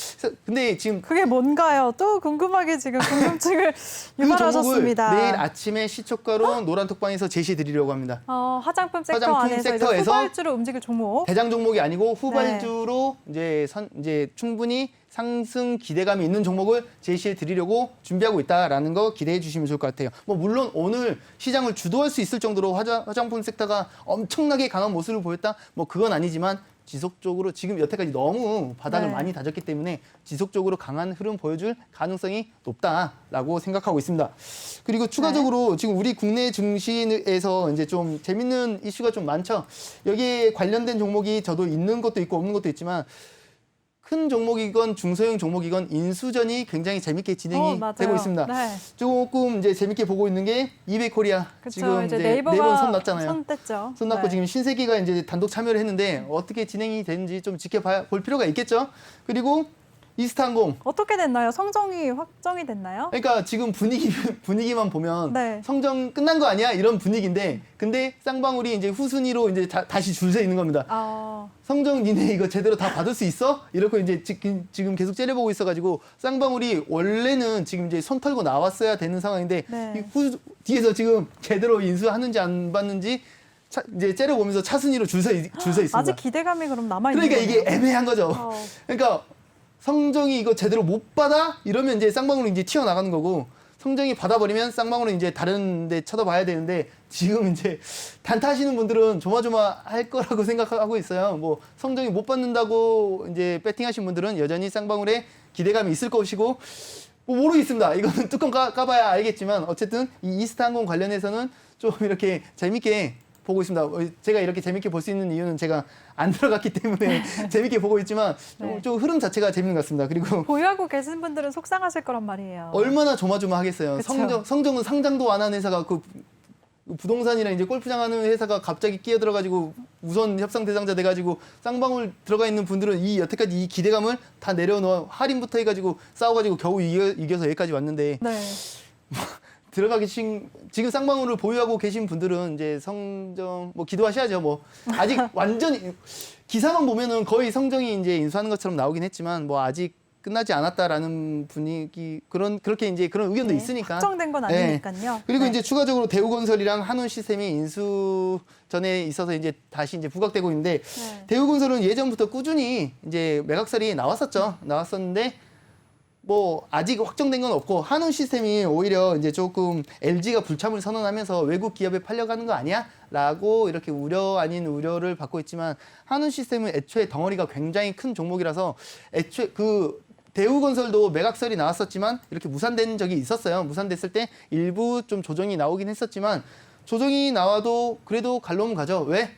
근데 지금 그게 뭔가요? 또 궁금하게 지금 궁금증을 그 종목을 유발하셨습니다. 내일 아침에 시초가로 노란톡방에서 제시해드리려고 합니다. 화장품 섹터 화장품 안에서 이제 섹터에서 후발주로 움직일 종목. 대장 종목이 아니고 후발주로 이제 충분히 상승 기대감이 있는 종목을 제시해 드리려고 준비하고 있다라는 거 기대해 주시면 좋을 것 같아요. 뭐 물론 오늘 시장을 주도할 수 있을 정도로 화장품 섹터가 엄청나게 강한 모습을 보였다. 뭐 그건 아니지만 지속적으로 지금 여태까지 너무 바닥을 네. 많이 다졌기 때문에 지속적으로 강한 흐름 보여줄 가능성이 높다라고 생각하고 있습니다. 그리고 추가적으로 지금 우리 국내 증시에서 이제 좀 재밌는 이슈가 좀 많죠. 여기에 관련된 종목이 저도 있는 것도 있고 없는 것도 있지만 큰 종목이건 중소형 종목이건 인수전이 굉장히 재밌게 진행이 맞아요. 되고 있습니다. 네. 조금 이제 재밌게 보고 있는 게 이베이코리아 그쵸, 지금 이제 이제 네이버가 네이버는 손 놨잖아요. 손 뗐죠. 손 놨고 네. 지금 신세계가 이제 단독 참여를 했는데 어떻게 진행이 되는지 좀 볼 필요가 있겠죠. 그리고 이스타항공. 어떻게 됐나요? 성적이 확정이 됐나요? 그러니까 지금 분위기만 보면 네. 성정 끝난 거 아니야? 이런 분위기인데 근데 쌍방울이 이제 후순위로 이제 다시 줄 서 있는 겁니다. 성정 니네 이거 제대로 다 받을 수 있어? 이렇게 이제 지금 계속 째려보고 있어가지고 쌍방울이 원래는 지금 이제 손 털고 나왔어야 되는 상황인데 네. 뒤에서 지금 제대로 인수하는지 안 받는지 이제 째려보면서 차순위로 줄 서 있습니다. 아직 기대감이 그럼 남아 있는 그러니까 거예요. 이게 애매한 거죠. 그러니까 성정이 이거 제대로 못 받아? 이러면 이제 쌍방울은 이제 튀어나가는 거고 성정이 받아버리면 쌍방울은 이제 다른 데 쳐다봐야 되는데 지금 이제 단타하시는 분들은 조마조마할 거라고 생각하고 있어요. 뭐 성정이 못 받는다고 이제 배팅하신 분들은 여전히 쌍방울에 기대감이 있을 것이고 뭐 모르겠습니다. 이거는 뚜껑 까봐야 알겠지만 어쨌든 이 이스타항공 관련해서는 좀 이렇게 재밌게 보고 있습니다. 제가 이렇게 재밌게 볼 수 있는 이유는 제가 안 들어갔기 때문에 재밌게 보고 있지만 네. 좀 흐름 자체가 재밌는 것 같습니다. 그리고 보유하고 계신 분들은 속상하실 거란 말이에요. 얼마나 조마조마하겠어요. 그쵸. 성정은 상장도 안 한 회사가 그 부동산이랑 이제 골프장 하는 회사가 갑자기 끼어들어가지고 우선 협상 대상자 돼가지고 쌍방울 들어가 있는 분들은 이 여태까지 이 기대감을 다 내려놓아 할인부터 해가지고 싸워가지고 겨우 이겨서 여기까지 왔는데 네. 지금 쌍방울을 보유하고 계신 분들은 이제 성정 뭐 기도하셔야죠. 뭐 아직 완전히 기사만 보면은 거의 성정이 이제 인수하는 것처럼 나오긴 했지만 뭐 아직 끝나지 않았다라는 분위기 그렇게 이제 그런 의견도 네, 있으니까 확정된 건 네. 아니니까요. 그리고 네. 이제 추가적으로 대우건설이랑 한운시스템이 인수 전에 있어서 이제 다시 이제 부각되고 있는데 네. 대우건설은 예전부터 꾸준히 이제 매각설이 나왔었는데 뭐 아직 확정된 건 없고 한운 시스템이 오히려 이제 조금 LG가 불참을 선언하면서 외국 기업에 팔려가는 거 아니야?라고 이렇게 우려 아닌 우려를 받고 있지만 한운 시스템은 애초에 덩어리가 굉장히 큰 종목이라서 애초에 그 대우건설도 매각설이 나왔었지만 이렇게 무산된 적이 있었어요. 무산됐을 때 일부 좀 조정이 나오긴 했었지만 조정이 나와도 그래도 갈로면 가죠. 왜?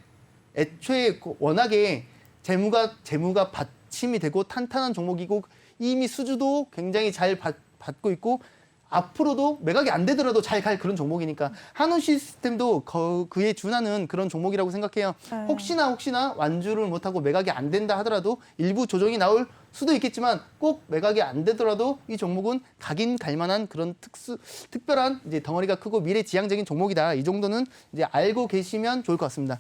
애초에 워낙에 재무가 받침이 되고 탄탄한 종목이고 이미 수주도 굉장히 잘 받고 있고 앞으로도 매각이 안 되더라도 잘 갈 그런 종목이니까 한운 시스템도 그에 준하는 그런 종목이라고 생각해요. 네. 혹시나 완주를 못하고 매각이 안 된다 하더라도 일부 조정이 나올 수도 있겠지만 꼭 매각이 안 되더라도 이 종목은 가긴 갈 만한 그런 특별한 이제 덩어리가 크고 미래지향적인 종목이다. 이 정도는 이제 알고 계시면 좋을 것 같습니다.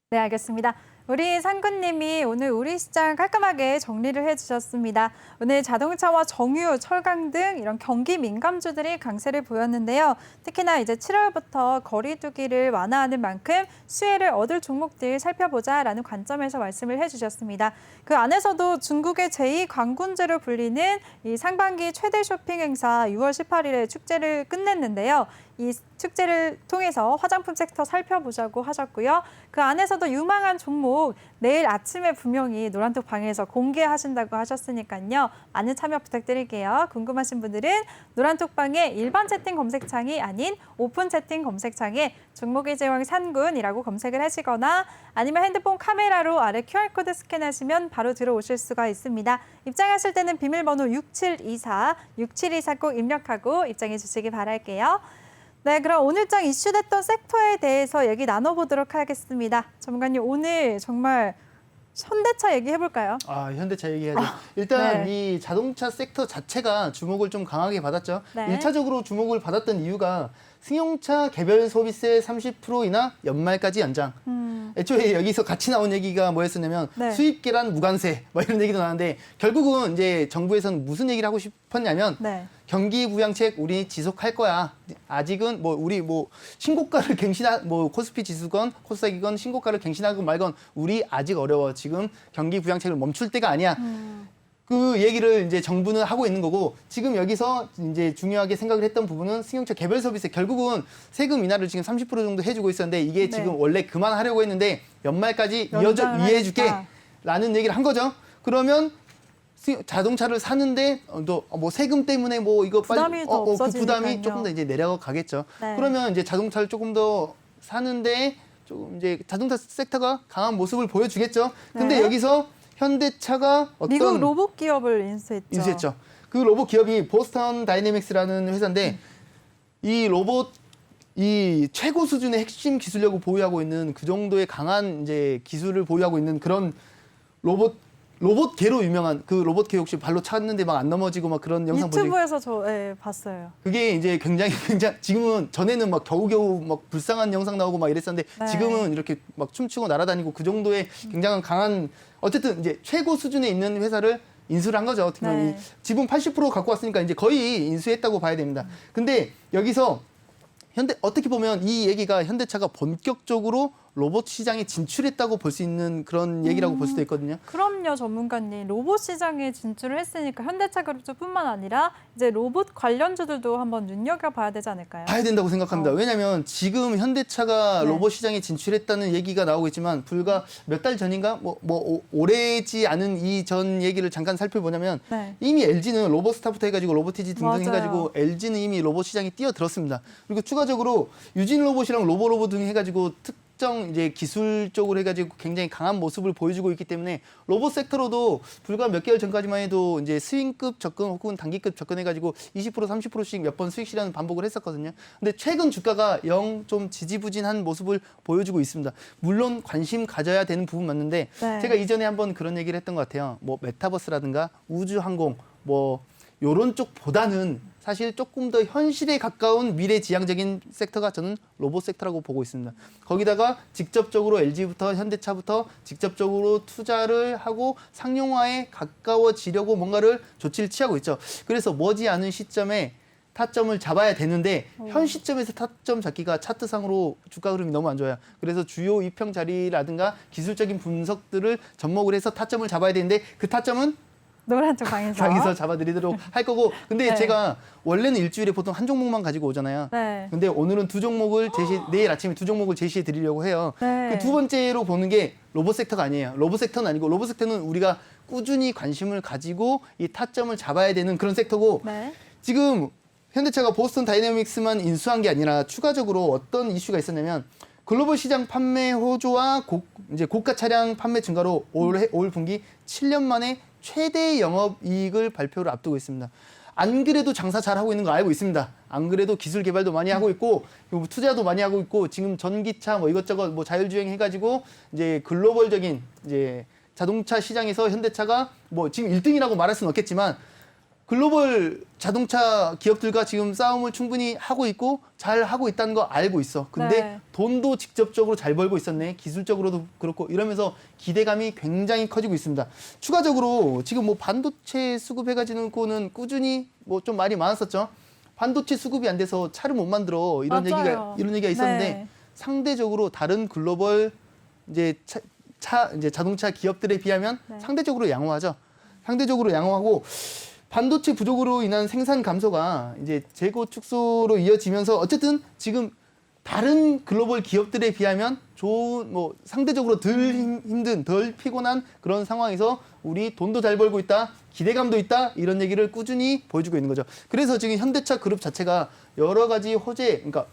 네, 알겠습니다. 우리 상구님이 오늘 우리 시장 깔끔하게 정리를 해주셨습니다. 오늘 자동차와 정유, 철강 등 이런 경기 민감주들이 강세를 보였는데요. 특히나 이제 7월부터 거리두기를 완화하는 만큼 수혜를 얻을 종목들 살펴보자라는 관점에서 말씀을 해주셨습니다. 그 안에서도 중국의 제2관군주로 불리는 이 상반기 최대 쇼핑 행사 6월 18일에 축제를 끝냈는데요. 이 축제를 통해서 화장품 섹터 살펴보자고 하셨고요. 그 안에서도 유망한 종목 내일 아침에 분명히 노란톡 방에서 공개하신다고 하셨으니까요. 많은 참여 부탁드릴게요. 궁금하신 분들은 노란톡 방의 일반 채팅 검색창이 아닌 오픈 채팅 검색창에 종목의 제왕 산군이라고 검색을 하시거나 아니면 핸드폰 카메라로 아래 QR코드 스캔하시면 바로 들어오실 수가 있습니다. 입장하실 때는 비밀번호 6724 꼭 입력하고 입장해 주시기 바랄게요. 네, 그럼 오늘장 이슈됐던 섹터에 대해서 얘기 나눠보도록 하겠습니다. 전문가님, 오늘 정말 현대차 얘기해볼까요? 아, 현대차 얘기해야죠. 일단 네. 이 자동차 섹터 자체가 주목을 좀 강하게 받았죠. 네. 1차적으로 주목을 받았던 이유가 승용차 개별 소비세 30% 인하 연말까지 연장. 애초에 여기서 같이 나온 얘기가 뭐였었냐면 네. 수입 계란 무관세 뭐 이런 얘기도 나왔는데 결국은 이제 정부에서는 무슨 얘기를 하고 싶었냐면 네. 경기 부양책 우리 지속할 거야. 아직은 뭐 우리 뭐 신고가를 뭐 코스피 지수건 코스닥이건 신고가를 갱신하건 말건 우리 아직 어려워. 지금 경기 부양책을 멈출 때가 아니야. 그 얘기를 이제 정부는 하고 있는 거고 지금 여기서 이제 중요하게 생각을 했던 부분은 승용차 개별 서비스 결국은 세금 인하를 지금 30% 정도 해주고 있었는데 이게 네. 지금 원래 그만하려고 했는데 연말까지 연장을 이해해줄게라는 얘기를 한 거죠. 그러면 자동차를 사는데 또 뭐 세금 때문에 뭐 이거 부담이 더 그 없어지니까요. 부담이 조금 더 이제 내려가겠죠. 네. 그러면 이제 자동차를 조금 더 사는데 조금 이제 자동차 섹터가 강한 모습을 보여주겠죠. 근데 네. 여기서 현대차가 어떤 미국 로봇 기업을 인수했죠. 그 로봇 기업이 보스턴 다이내믹스라는 회사인데 이 로봇 이 최고 수준의 핵심 기술력을 보유하고 있는 그 정도의 강한 이제 기술을 보유하고 있는 그런 로봇계로 유명한 그 로봇계 혹시 발로 찼는데 막 안 넘어지고 막 그런 영상 보지? 유튜브에서 저 봤어요. 그게 이제 굉장히 지금은 전에는 막 겨우겨우 막 불쌍한 영상 나오고 막 이랬었는데 네. 지금은 이렇게 막 춤추고 날아다니고 그 정도의 굉장한 강한 어쨌든 이제 최고 수준에 있는 회사를 인수를 한 거죠. 어떻게 보면 네. 지분 80% 갖고 왔으니까 이제 거의 인수했다고 봐야 됩니다. 근데 여기서 어떻게 보면 이 얘기가 현대차가 본격적으로 로봇 시장에 진출했다고 볼 수 있는 그런 얘기라고 볼 수도 있거든요. 그럼요, 전문가님. 로봇 시장에 진출을 했으니까 현대차 그룹뿐만 아니라 이제 로봇 관련주들도 한번 눈여겨봐야 되지 않을까요? 봐야 된다고 생각합니다. 왜냐하면 지금 현대차가 네. 로봇 시장에 진출했다는 얘기가 나오고 있지만 불과 몇 달 전인가 오래지 않은 이 전 얘기를 잠깐 살펴보자면 네. 이미 LG는 로봇스타부터 해가지고 로보티지 등등 맞아요. 해가지고 LG는 이미 로봇 시장에 뛰어들었습니다. 그리고 추가적으로 유진 로봇이랑 로보로봇 등 해가지고 특정 이제 기술 쪽으로 해가지고 굉장히 강한 모습을 보여주고 있기 때문에 로봇 섹터로도 불과 몇 개월 전까지만 해도 이제 스윙급 접근 혹은 단기급 접근해가지고 20% 30%씩 몇 번 수익 실현 반복을 했었거든요. 근데 최근 주가가 영 좀 지지부진한 모습을 보여주고 있습니다. 물론 관심 가져야 되는 부분 맞는데 네. 제가 이전에 한번 그런 얘기를 했던 것 같아요. 뭐 메타버스라든가 우주항공 뭐 요런 쪽보다는 사실 조금 더 현실에 가까운 미래지향적인 섹터가 저는 로봇 섹터라고 보고 있습니다. 거기다가 직접적으로 LG부터 현대차부터 직접적으로 투자를 하고 상용화에 가까워지려고 뭔가를 조치를 취하고 있죠. 그래서 머지않은 시점에 타점을 잡아야 되는데 현 시점에서 타점 잡기가 차트상으로 주가 흐름이 너무 안 좋아요. 그래서 주요 이평 자리라든가 기술적인 분석들을 접목을 해서 타점을 잡아야 되는데 그 타점은 노란쪽 방에서. 장에서 잡아드리도록 할 거고 근데 네. 제가 원래는 일주일에 보통 한 종목만 가지고 오잖아요. 네. 근데 오늘은 두 종목을 내일 아침에 두 종목을 제시해 드리려고 해요. 네. 그 두 번째로 보는 게 로봇 섹터가 아니에요. 로봇 섹터는 아니고 로봇 섹터는 우리가 꾸준히 관심을 가지고 이 타점을 잡아야 되는 그런 섹터고 네. 지금 현대차가 보스턴 다이내믹스만 인수한 게 아니라 추가적으로 어떤 이슈가 있었냐면 글로벌 시장 판매 호조와 이제 고가 차량 판매 증가로 올 분기 7년 만에 최대 영업이익을 발표를 앞두고 있습니다. 안 그래도 장사 잘하고 있는 거 알고 있습니다. 안 그래도 기술 개발도 많이 하고 있고 투자도 많이 하고 있고 지금 전기차 뭐 이것저것 뭐 자율주행 해가지고 이제 글로벌적인 이제 자동차 시장에서 현대차가 뭐 지금 1등이라고 말할 수는 없겠지만 글로벌 자동차 기업들과 지금 싸움을 충분히 하고 있고 잘 하고 있다는 거 알고 있어. 근데 네. 돈도 직접적으로 잘 벌고 있었네. 기술적으로도 그렇고 이러면서 기대감이 굉장히 커지고 있습니다. 추가적으로 지금 뭐 반도체 수급해가지고는 꾸준히 뭐 좀 말이 많았었죠. 반도체 수급이 안 돼서 차를 못 만들어 이런 맞아요. 얘기가 있었는데 네. 상대적으로 다른 글로벌 이제 이제 자동차 기업들에 비하면 네. 상대적으로 양호하죠. 상대적으로 양호하고 반도체 부족으로 인한 생산 감소가 이제 재고 축소로 이어지면서 어쨌든 지금 다른 글로벌 기업들에 비하면 좋은 뭐 상대적으로 덜 힘든 덜 피곤한 그런 상황에서 우리 돈도 잘 벌고 있다 기대감도 있다 이런 얘기를 꾸준히 보여주고 있는 거죠. 그래서 지금 현대차 그룹 자체가 여러 가지 호재 그러니까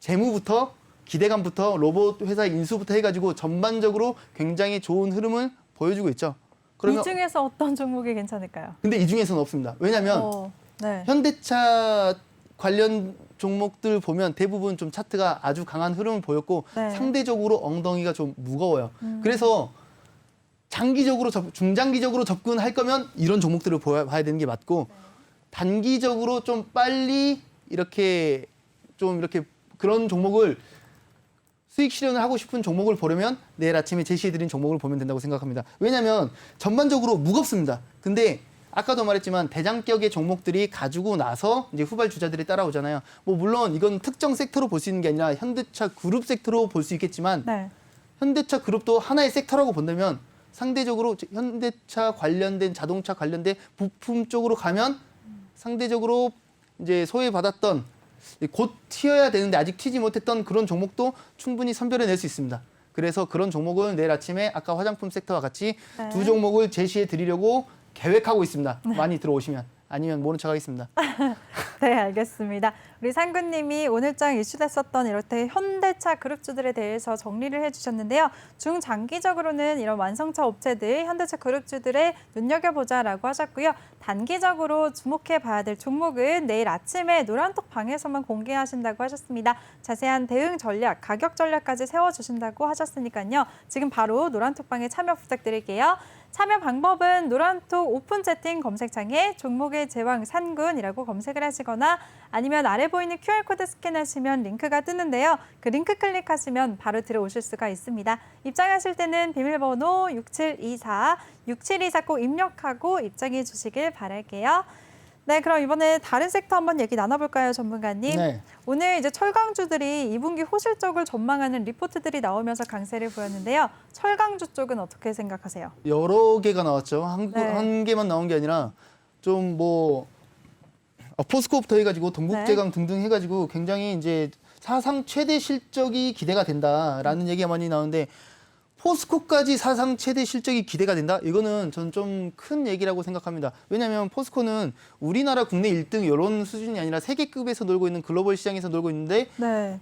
재무부터 기대감부터 로봇 회사 인수부터 해가지고 전반적으로 굉장히 좋은 흐름을 보여주고 있죠. 이 중에서 어떤 종목이 괜찮을까요? 근데 이 중에서는 없습니다. 왜냐하면 네. 현대차 관련 종목들 보면 대부분 좀 차트가 아주 강한 흐름을 보였고 네. 상대적으로 엉덩이가 좀 무거워요. 그래서 장기적으로 중장기적으로 접근할 거면 이런 종목들을 봐야 되는 게 맞고 단기적으로 좀 빨리 이렇게 그런 종목을 수익 실현을 하고 싶은 종목을 보려면 내일 아침에 제시해드린 종목을 보면 된다고 생각합니다. 왜냐하면 전반적으로 무겁습니다. 근데 아까도 말했지만 대장격의 종목들이 가지고 나서 이제 후발주자들이 따라오잖아요. 뭐 물론 이건 특정 섹터로 볼 수 있는 게 아니라 현대차 그룹 섹터로 볼 수 있겠지만 네. 현대차 그룹도 하나의 섹터라고 본다면 상대적으로 현대차 관련된 자동차 관련된 부품 쪽으로 가면 상대적으로 이제 소외받았던 곧 튀어야 되는데 아직 튀지 못했던 그런 종목도 충분히 선별해낼 수 있습니다. 그래서 그런 종목을 내일 아침에 아까 화장품 섹터와 같이 네. 두 종목을 제시해 드리려고 계획하고 있습니다. 많이 들어오시면 아니면 모른 척 하겠습니다. 네, 알겠습니다. 우리 상구님이 오늘장 이슈됐었던 이렇게 현대차 그룹주들에 대해서 정리를 해주셨는데요. 중장기적으로는 이런 완성차 업체들, 현대차 그룹주들에 눈여겨보자라고 하셨고요. 단기적으로 주목해봐야 될 종목은 내일 아침에 노란톡 방에서만 공개하신다고 하셨습니다. 자세한 대응 전략, 가격 전략까지 세워주신다고 하셨으니까요. 지금 바로 노란톡 방에 참여 부탁드릴게요. 참여 방법은 노란톡 오픈 채팅 검색창에 종목의 제왕 산군이라고 검색을 하시거나 아니면 아래 보이는 QR코드 스캔하시면 링크가 뜨는데요. 그 링크 클릭하시면 바로 들어오실 수가 있습니다. 입장하실 때는 비밀번호 6724 꼭 입력하고 입장해 주시길 바랄게요. 네, 그럼 이번에 다른 섹터 한번 얘기 나눠볼까요, 전문가님? 네. 오늘 이제 철강주들이 2분기 호실적을 전망하는 리포트들이 나오면서 강세를 보였는데요. 철강주 쪽은 어떻게 생각하세요? 여러 개가 나왔죠. 네. 한 개만 나온 게 아니라 좀 뭐 포스코부터 해가지고 동국제강 등등 해가지고 굉장히 이제 사상 최대 실적이 기대가 된다라는 얘기가 많이 나오는데 포스코까지 사상 최대 실적이 기대가 된다? 이거는 저는 좀 큰 얘기라고 생각합니다. 왜냐하면 포스코는 우리나라 국내 1등 이런 수준이 아니라 세계급에서 놀고 있는 글로벌 시장에서 놀고 있는데 네.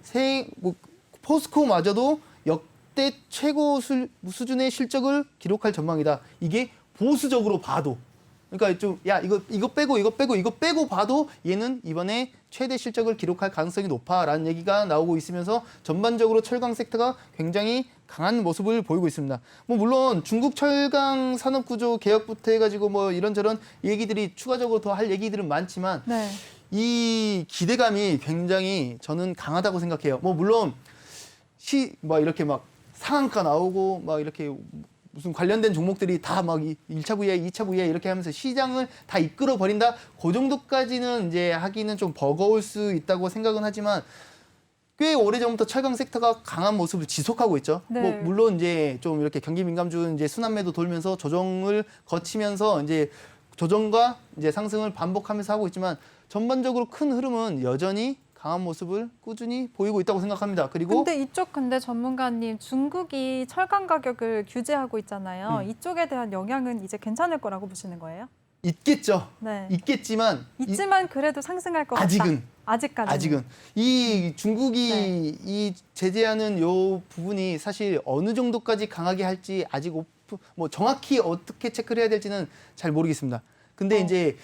포스코마저도 역대 최고 수준의 실적을 기록할 전망이다. 이게 보수적으로 봐도. 그러니까 좀 이거 빼고 봐도 얘는 이번에 최대 실적을 기록할 가능성이 높아라는 얘기가 나오고 있으면서 전반적으로 철강 섹터가 굉장히 강한 모습을 보이고 있습니다. 뭐 물론 중국 철강 산업 구조 개혁부터 해가지고 뭐 이런저런 얘기들이 추가적으로 더 할 얘기들은 많지만 네. 이 기대감이 굉장히 저는 강하다고 생각해요. 뭐 물론 막 이렇게 막 상한가 나오고 막 이렇게 무슨 관련된 종목들이 다 막 1차 VI, 2차 VI 이렇게 하면서 시장을 다 이끌어 버린다. 그 정도까지는 이제 하기는 좀 버거울 수 있다고 생각은 하지만 꽤 오래전부터 철강 섹터가 강한 모습을 지속하고 있죠. 네. 뭐 물론 이제 좀 이렇게 경기 민감주 이제 순환매도 돌면서 조정을 거치면서 이제 조정과 이제 상승을 반복하면서 하고 있지만 전반적으로 큰 흐름은 여전히 강한 모습을 꾸준히 보이고 있다고 생각합니다. 그리고 근데 전문가님 중국이 철강 가격을 규제하고 있잖아요. 이쪽에 대한 영향은 이제 괜찮을 거라고 보시는 거예요? 있겠죠. 네. 있겠지만 있지만 그래도 상승할 것 아직은. 같다. 아직까지는. 이 중국이 네. 이 제재하는 요 부분이 사실 어느 정도까지 강하게 할지 아직 뭐 정확히 어떻게 체크를 해야 될지는 잘 모르겠습니다. 근데 이제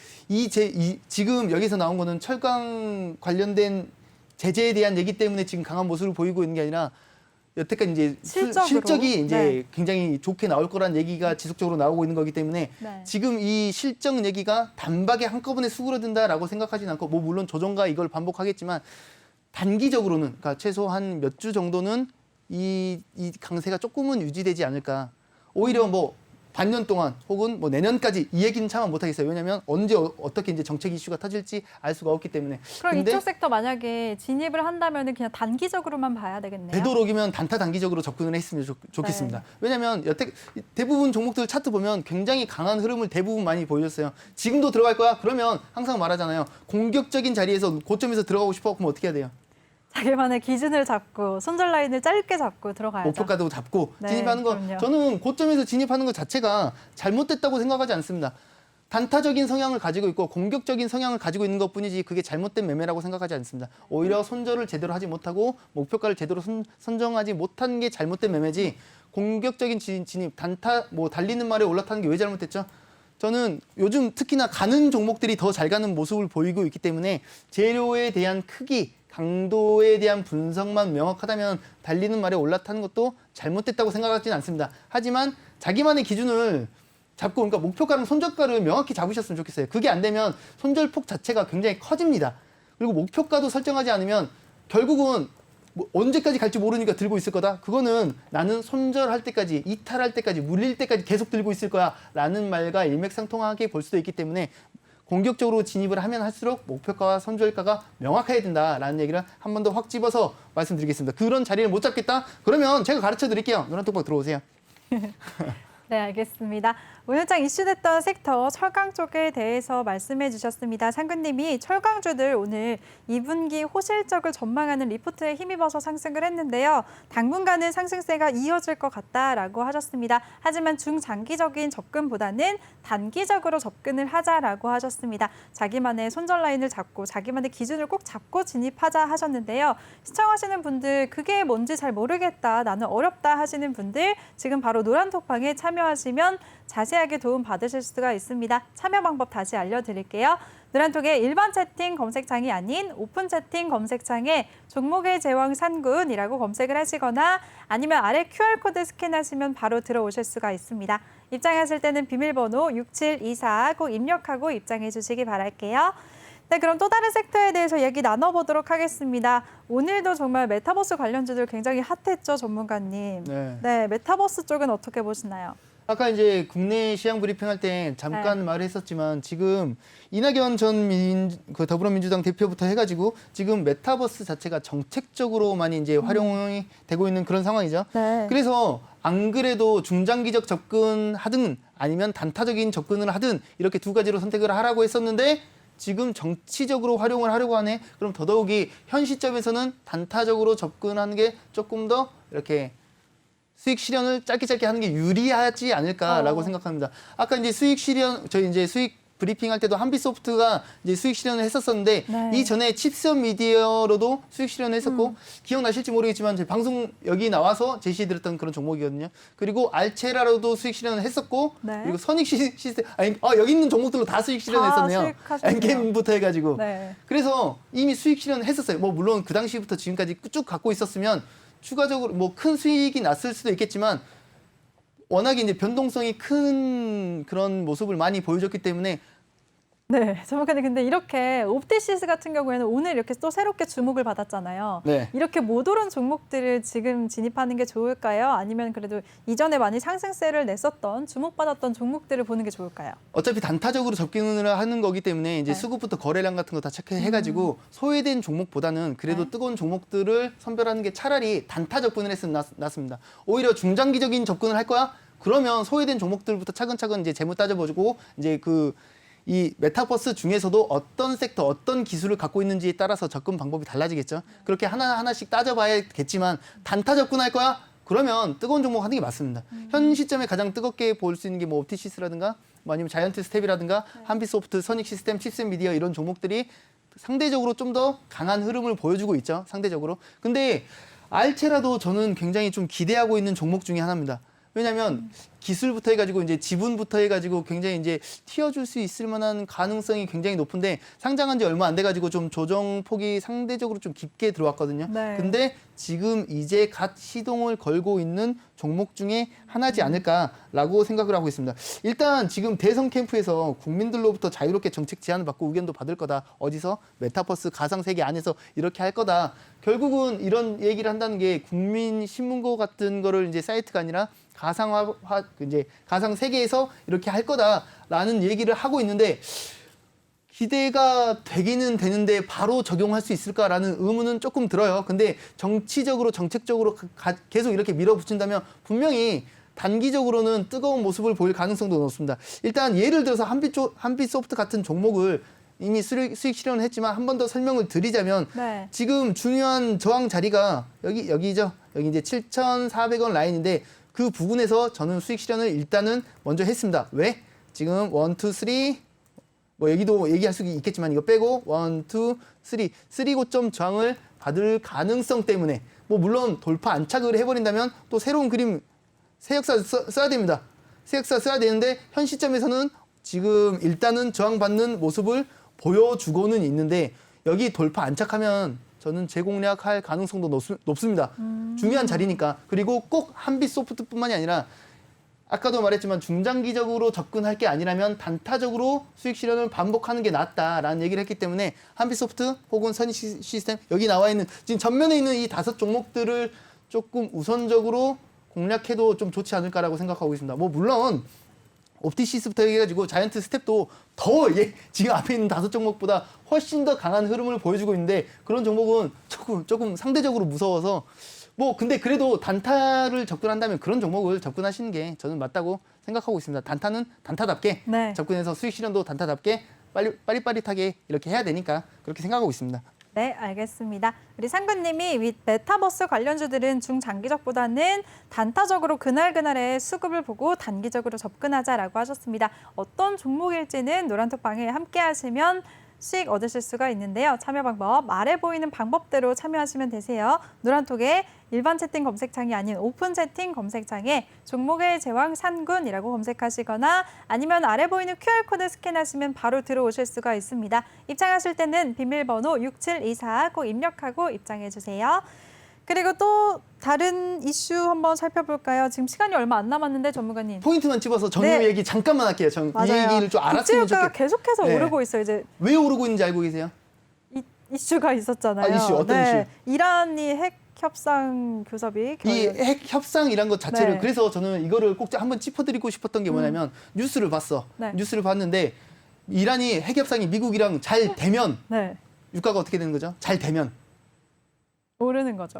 지금 여기서 나온 거는 철강 관련된 제재에 대한 얘기 때문에 지금 강한 모습을 보이고 있는 게 아니라 여태까지 이제 실적으로? 실적이 이제 네. 굉장히 좋게 나올 거란 얘기가 지속적으로 나오고 있는 거기 때문에 네. 지금 이 실적 얘기가 단박에 한꺼번에 수그러든다라고 생각하지는 않고 뭐 물론 조정과 이걸 반복하겠지만 단기적으로는 그러니까 최소 한 몇 주 정도는 이 강세가 조금은 유지되지 않을까. 오히려 뭐 반년 동안 혹은 뭐 내년까지 이 얘기는 차마 못 하겠어요. 왜냐하면 언제 어떻게 이제 정책 이슈가 터질지 알 수가 없기 때문에. 그럼 근데 이쪽 섹터 만약에 진입을 한다면 그냥 단기적으로만 봐야 되겠네요. 되도록이면 단타 단기적으로 접근을 했으면 좋겠습니다. 네. 왜냐하면 여태 대부분 종목들 차트 보면 굉장히 강한 흐름을 대부분 많이 보여줬어요. 지금도 들어갈 거야? 그러면 항상 말하잖아요. 공격적인 자리에서 고점에서 들어가고 싶어 그럼 어떻게 해야 돼요? 자기만의 기준을 잡고 손절 라인을 짧게 잡고 들어가야죠. 목표가도 잡고 네, 진입하는 거 그럼요. 저는 고점에서 진입하는 것 자체가 잘못됐다고 생각하지 않습니다. 단타적인 성향을 가지고 있고 공격적인 성향을 가지고 있는 것뿐이지 그게 잘못된 매매라고 생각하지 않습니다. 오히려 손절을 제대로 하지 못하고 목표가를 제대로 선정하지 못한 게 잘못된 매매지 공격적인 진입, 단타 뭐 달리는 말에 올라타는 게 왜 잘못됐죠? 저는 요즘 특히나 가는 종목들이 더 잘 가는 모습을 보이고 있기 때문에 재료에 대한 크기, 강도에 대한 분석만 명확하다면 달리는 말에 올라타는 것도 잘못됐다고 생각하지는 않습니다. 하지만 자기만의 기준을 잡고 그러니까 목표가랑 손절가를 명확히 잡으셨으면 좋겠어요. 그게 안 되면 손절폭 자체가 굉장히 커집니다. 그리고 목표가도 설정하지 않으면 결국은 뭐 언제까지 갈지 모르니까 들고 있을 거다. 그거는 나는 손절할 때까지, 이탈할 때까지, 물릴 때까지 계속 들고 있을 거야 라는 말과 일맥상통하게 볼 수도 있기 때문에 공격적으로 진입을 하면 할수록 목표가와 손절가가 명확해야 된다라는 얘기를 한 번 더 확 집어서 말씀드리겠습니다. 그런 자리를 못 잡겠다? 그러면 제가 가르쳐 드릴게요. 노란톡방 들어오세요. 네, 알겠습니다. 오늘장 이슈됐던 섹터 철강 쪽에 대해서 말씀해 주셨습니다. 상근님이 철강주들 오늘 2분기 호실적을 전망하는 리포트에 힘입어서 상승을 했는데요. 당분간은 상승세가 이어질 것 같다라고 하셨습니다. 하지만 중장기적인 접근보다는 단기적으로 접근을 하자라고 하셨습니다. 자기만의 손절 라인을 잡고 자기만의 기준을 꼭 잡고 진입하자 하셨는데요. 시청하시는 분들 그게 뭔지 잘 모르겠다, 나는 어렵다 하시는 분들 지금 바로 노란톡방에 참여하시면 자세하게 도움 받으실 수가 있습니다. 참여 방법 다시 알려드릴게요. 노란톡의 일반 채팅 검색창이 아닌 오픈 채팅 검색창에 종목의 제왕 산군이라고 검색을 하시거나 아니면 아래 QR코드 스캔하시면 바로 들어오실 수가 있습니다. 입장하실 때는 비밀번호 6724 꼭 입력하고 입장해 주시기 바랄게요. 네, 그럼 또 다른 섹터에 대해서 얘기 나눠보도록 하겠습니다. 오늘도 정말 메타버스 관련주들 굉장히 핫했죠, 전문가님. 네, 메타버스 쪽은 어떻게 보시나요? 아까 이제 국내 시장 브리핑할 때 잠깐 말했었지만 지금 이낙연 전 더불어민주당 대표부터 해가지고 지금 메타버스 자체가 정책적으로 많이 이제 활용이 되고 있는 그런 상황이죠. 네. 그래서 안 그래도 중장기적 접근하든 아니면 단타적인 접근을 하든 이렇게 두 가지로 선택을 하라고 했었는데 지금 정치적으로 활용을 하려고 하네. 그럼 더더욱이 현 시점에서는 단타적으로 접근하는 게 조금 더 이렇게 수익 실현을 짧게 하는 게 유리하지 않을까라고 생각합니다. 아까 이제 수익 실현, 저희 이제 수익 브리핑 할 때도 한빛소프트가 이제 수익 실현을 했었었는데 네. 이전에 칩셋 미디어로도 수익 실현을 했었고 기억나실지 모르겠지만 제 방송 여기 나와서 제시해드렸던 그런 종목이거든요. 그리고 알체라로도 수익 실현을 했었고 네. 그리고 선익 시스템, 여기 있는 종목들로 다 수익 실현했었네요. 수익하셨네요. 엔게임부터 해가지고. 네. 그래서 이미 수익 실현을 했었어요. 뭐 물론 그 당시부터 지금까지 쭉 갖고 있었으면 추가적으로 뭐 큰 수익이 났을 수도 있겠지만 워낙에 이제 변동성이 큰 그런 모습을 많이 보여줬기 때문에 네, 전문가님 근데 이렇게 옵티시스 같은 경우에는 오늘 이렇게 또 새롭게 주목을 받았잖아요. 네. 이렇게 못 오른 종목들을 지금 진입하는 게 좋을까요? 아니면 그래도 이전에 많이 상승세를 냈었던 주목받았던 종목들을 보는 게 좋을까요? 어차피 단타적으로 접근을 하는 거기 때문에 이제 네. 수급부터 거래량 같은 거 다 체크해가지고 소외된 종목보다는 그래도 네. 뜨거운 종목들을 선별하는 게 차라리 단타 접근을 했으면 낫습니다. 오히려 중장기적인 접근을 할 거야? 그러면 소외된 종목들부터 차근차근 이제 재무 따져보고 이제 이 메타버스 중에서도 어떤 섹터, 어떤 기술을 갖고 있는지에 따라서 접근 방법이 달라지겠죠. 그렇게 하나하나씩 따져봐야겠지만 단타 접근할 거야? 그러면 뜨거운 종목 하는 게 맞습니다. 현 시점에 가장 뜨겁게 볼 수 있는 게 뭐 옵티시스라든가 뭐 아니면 자이언트 스텝이라든가 한빛소프트, 선익 시스템, 칩셋 미디어 이런 종목들이 상대적으로 좀 더 강한 흐름을 보여주고 있죠. 상대적으로. 근데 알체라도 저는 굉장히 좀 기대하고 있는 종목 중에 하나입니다. 왜냐하면 기술부터 해가지고 이제 지분부터 해가지고 굉장히 이제 튀어줄 수 있을 만한 가능성이 굉장히 높은데 상장한 지 얼마 안 돼가지고 좀 조정폭이 상대적으로 좀 깊게 들어왔거든요. 네. 근데 지금 이제 갓 시동을 걸고 있는 종목 중에 하나지 않을까라고 생각을 하고 있습니다. 일단 지금 대선 캠프에서 국민들로부터 자유롭게 정책 제안을 받고 의견도 받을 거다. 어디서? 메타버스 가상세계 안에서 이렇게 할 거다. 결국은 이런 얘기를 한다는 게 국민신문고 같은 거를 이제 사이트가 아니라 이제 가상 세계에서 이렇게 할 거다라는 얘기를 하고 있는데 기대가 되기는 되는데 바로 적용할 수 있을까라는 의문은 조금 들어요. 근데 정치적으로 정책적으로 계속 이렇게 밀어붙인다면 분명히 단기적으로는 뜨거운 모습을 보일 가능성도 높습니다. 일단 예를 들어서 한빛소프트 같은 종목을 이미 수익 실현을 했지만 한 번 더 설명을 드리자면 네. 지금 중요한 저항 자리가 여기죠. 여기 이제 7,400원 라인인데 그 부분에서 저는 수익 실현을 일단은 먼저 했습니다. 왜? 지금 1, 2, 3 뭐 여기도 얘기할 수 있겠지만 이거 빼고 1, 2, 3 고점 저항을 받을 가능성 때문에 뭐 물론 돌파 안착을 해버린다면 또 새로운 그림 새 역사 써야 됩니다. 새 역사 써야 되는데 현 시점에서는 지금 일단은 저항받는 모습을 보여주고는 있는데 여기 돌파 안착하면 저는 재공략할 가능성도 높습니다. 중요한 자리니까. 그리고 꼭 한빛소프트뿐만이 아니라 아까도 말했지만 중장기적으로 접근할 게 아니라면 단타적으로 수익 실현을 반복하는 게 낫다라는 얘기를 했기 때문에 한빛소프트 혹은 선희 시스템 여기 나와 있는 지금 전면에 있는 이 5 종목들을 조금 우선적으로 공략해도 좀 좋지 않을까라고 생각하고 있습니다. 뭐 물론 옵티시스부터 해가지고 자이언트 스텝도 더 지금 앞에 있는 5 종목보다 훨씬 더 강한 흐름을 보여주고 있는데 그런 종목은 조금 상대적으로 무서워서 뭐 근데 그래도 단타를 접근한다면 그런 종목을 접근하시는 게 저는 맞다고 생각하고 있습니다. 단타는 단타답게 네. 접근해서 수익 실현도 단타답게 빠릿빠릿하게 이렇게 해야 되니까 그렇게 생각하고 있습니다. 네, 알겠습니다. 우리 상근님이 메타버스 관련주들은 중장기적보다는 단타적으로 그날그날의 수급을 보고 단기적으로 접근하자라고 하셨습니다. 어떤 종목일지는 노란톡방에 함께 하시면 수익 얻으실 수가 있는데요. 참여 방법 아래 보이는 방법대로 참여하시면 되세요. 노란톡에 일반 채팅 검색창이 아닌 오픈 채팅 검색창에 종목의 제왕 산군이라고 검색하시거나 아니면 아래 보이는 QR코드 스캔하시면 바로 들어오실 수가 있습니다. 입장하실 때는 비밀번호 6724 꼭 입력하고 입장해 주세요. 그리고 또 다른 이슈 한번 살펴볼까요? 지금 시간이 얼마 안 남았는데 전문가님. 포인트만 집어서 정유 네. 얘기 잠깐만 할게요. 이 맞아요. 얘기를 좀 알았으면 국제유가가 좋겠어요. 계속해서 네. 오르고 있어요. 이제 왜 오르고 있는지 알고 계세요? 이슈가 있었잖아요. 이슈, 어떤 이슈? 이란이 핵 협상 교섭이 이 핵 협상이란 것 자체를 네. 그래서 저는 이거를 꼭 한번 짚어드리고 싶었던 게 뭐냐면 뉴스를 봤어. 네. 뉴스를 봤는데 이란이 핵 협상이 미국이랑 잘 되면 네, 유가가 어떻게 되는 거죠? 잘 되면 오르는 거죠.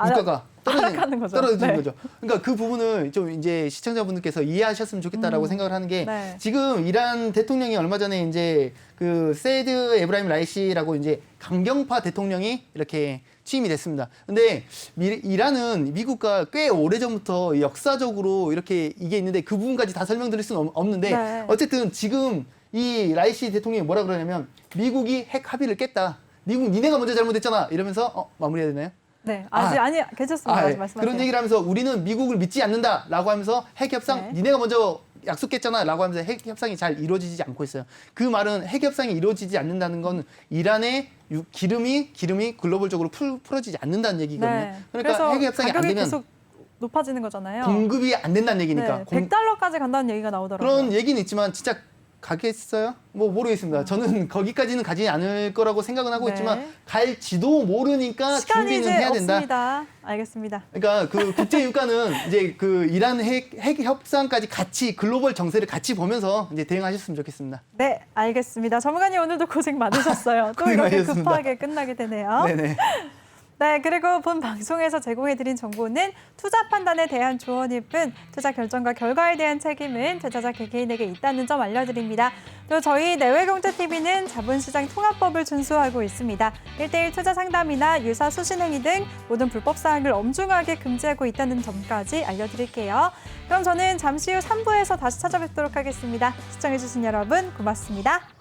유가가 하락하는 거죠. 떨어지는 네. 거죠. 그러니까 그 부분을 좀 이제 시청자분들께서 이해하셨으면 좋겠다라고 생각을 하는 게 네. 지금 이란 대통령이 얼마 전에 이제 그 세이드 에브라임 라이시라고 이제 강경파 대통령이 이렇게 취임이 됐습니다. 근데 이란은 미국과 꽤 오래전부터 역사적으로 이렇게 이게 있는데 그 부분까지 다 설명드릴 수는 없는데 네. 어쨌든 지금 이 라이시 대통령이 뭐라 그러냐면 미국이 핵 합의를 깼다. 미국 니네가 먼저 잘못했잖아. 이러면서 마무리해야 되나요? 네, 아니 괜찮습니다. 예. 말씀하세요. 그런 얘기를 하면서 우리는 미국을 믿지 않는다라고 하면서 핵 협상 네. 니네가 먼저 약속했잖아라고 하면서 핵 협상이 잘 이루어지지 않고 있어요. 그 말은 핵 협상이 이루어지지 않는다는 건 이란의 기름이 글로벌적으로 풀어지지 않는다는 얘기거든요. 네. 그러니까 그래서 핵 협상이 안 가격이 되면 계속 높아지는 거잖아요. 공급이 안 된다는 얘기니까. 네, $100까지 간다는 얘기가 나오더라고요. 그런 얘기는 있지만 진짜 가겠어요? 뭐 모르겠습니다. 저는 거기까지는 가지 않을 거라고 생각은 하고 네. 있지만 갈지도 모르니까 시간이 준비는 이제 해야 된다. 없습니다. 알겠습니다. 그러니까 그 국제 유가는 이제 그 이란 핵 협상까지 같이 글로벌 정세를 같이 보면서 이제 대응하셨으면 좋겠습니다. 네, 알겠습니다. 전문가님 오늘도 고생 많으셨어요. 또 고생 이렇게 많으셨습니다. 급하게 끝나게 되네요. 네네. 네, 그리고 본 방송에서 제공해드린 정보는 투자 판단에 대한 조언일 뿐 투자 결정과 결과에 대한 책임은 투자자 개개인에게 있다는 점 알려드립니다. 또 저희 내외경제TV는 자본시장 통합법을 준수하고 있습니다. 1:1 투자 상담이나 유사 수신행위 등 모든 불법 사항을 엄중하게 금지하고 있다는 점까지 알려드릴게요. 그럼 저는 잠시 후 3부에서 다시 찾아뵙도록 하겠습니다. 시청해주신 여러분 고맙습니다.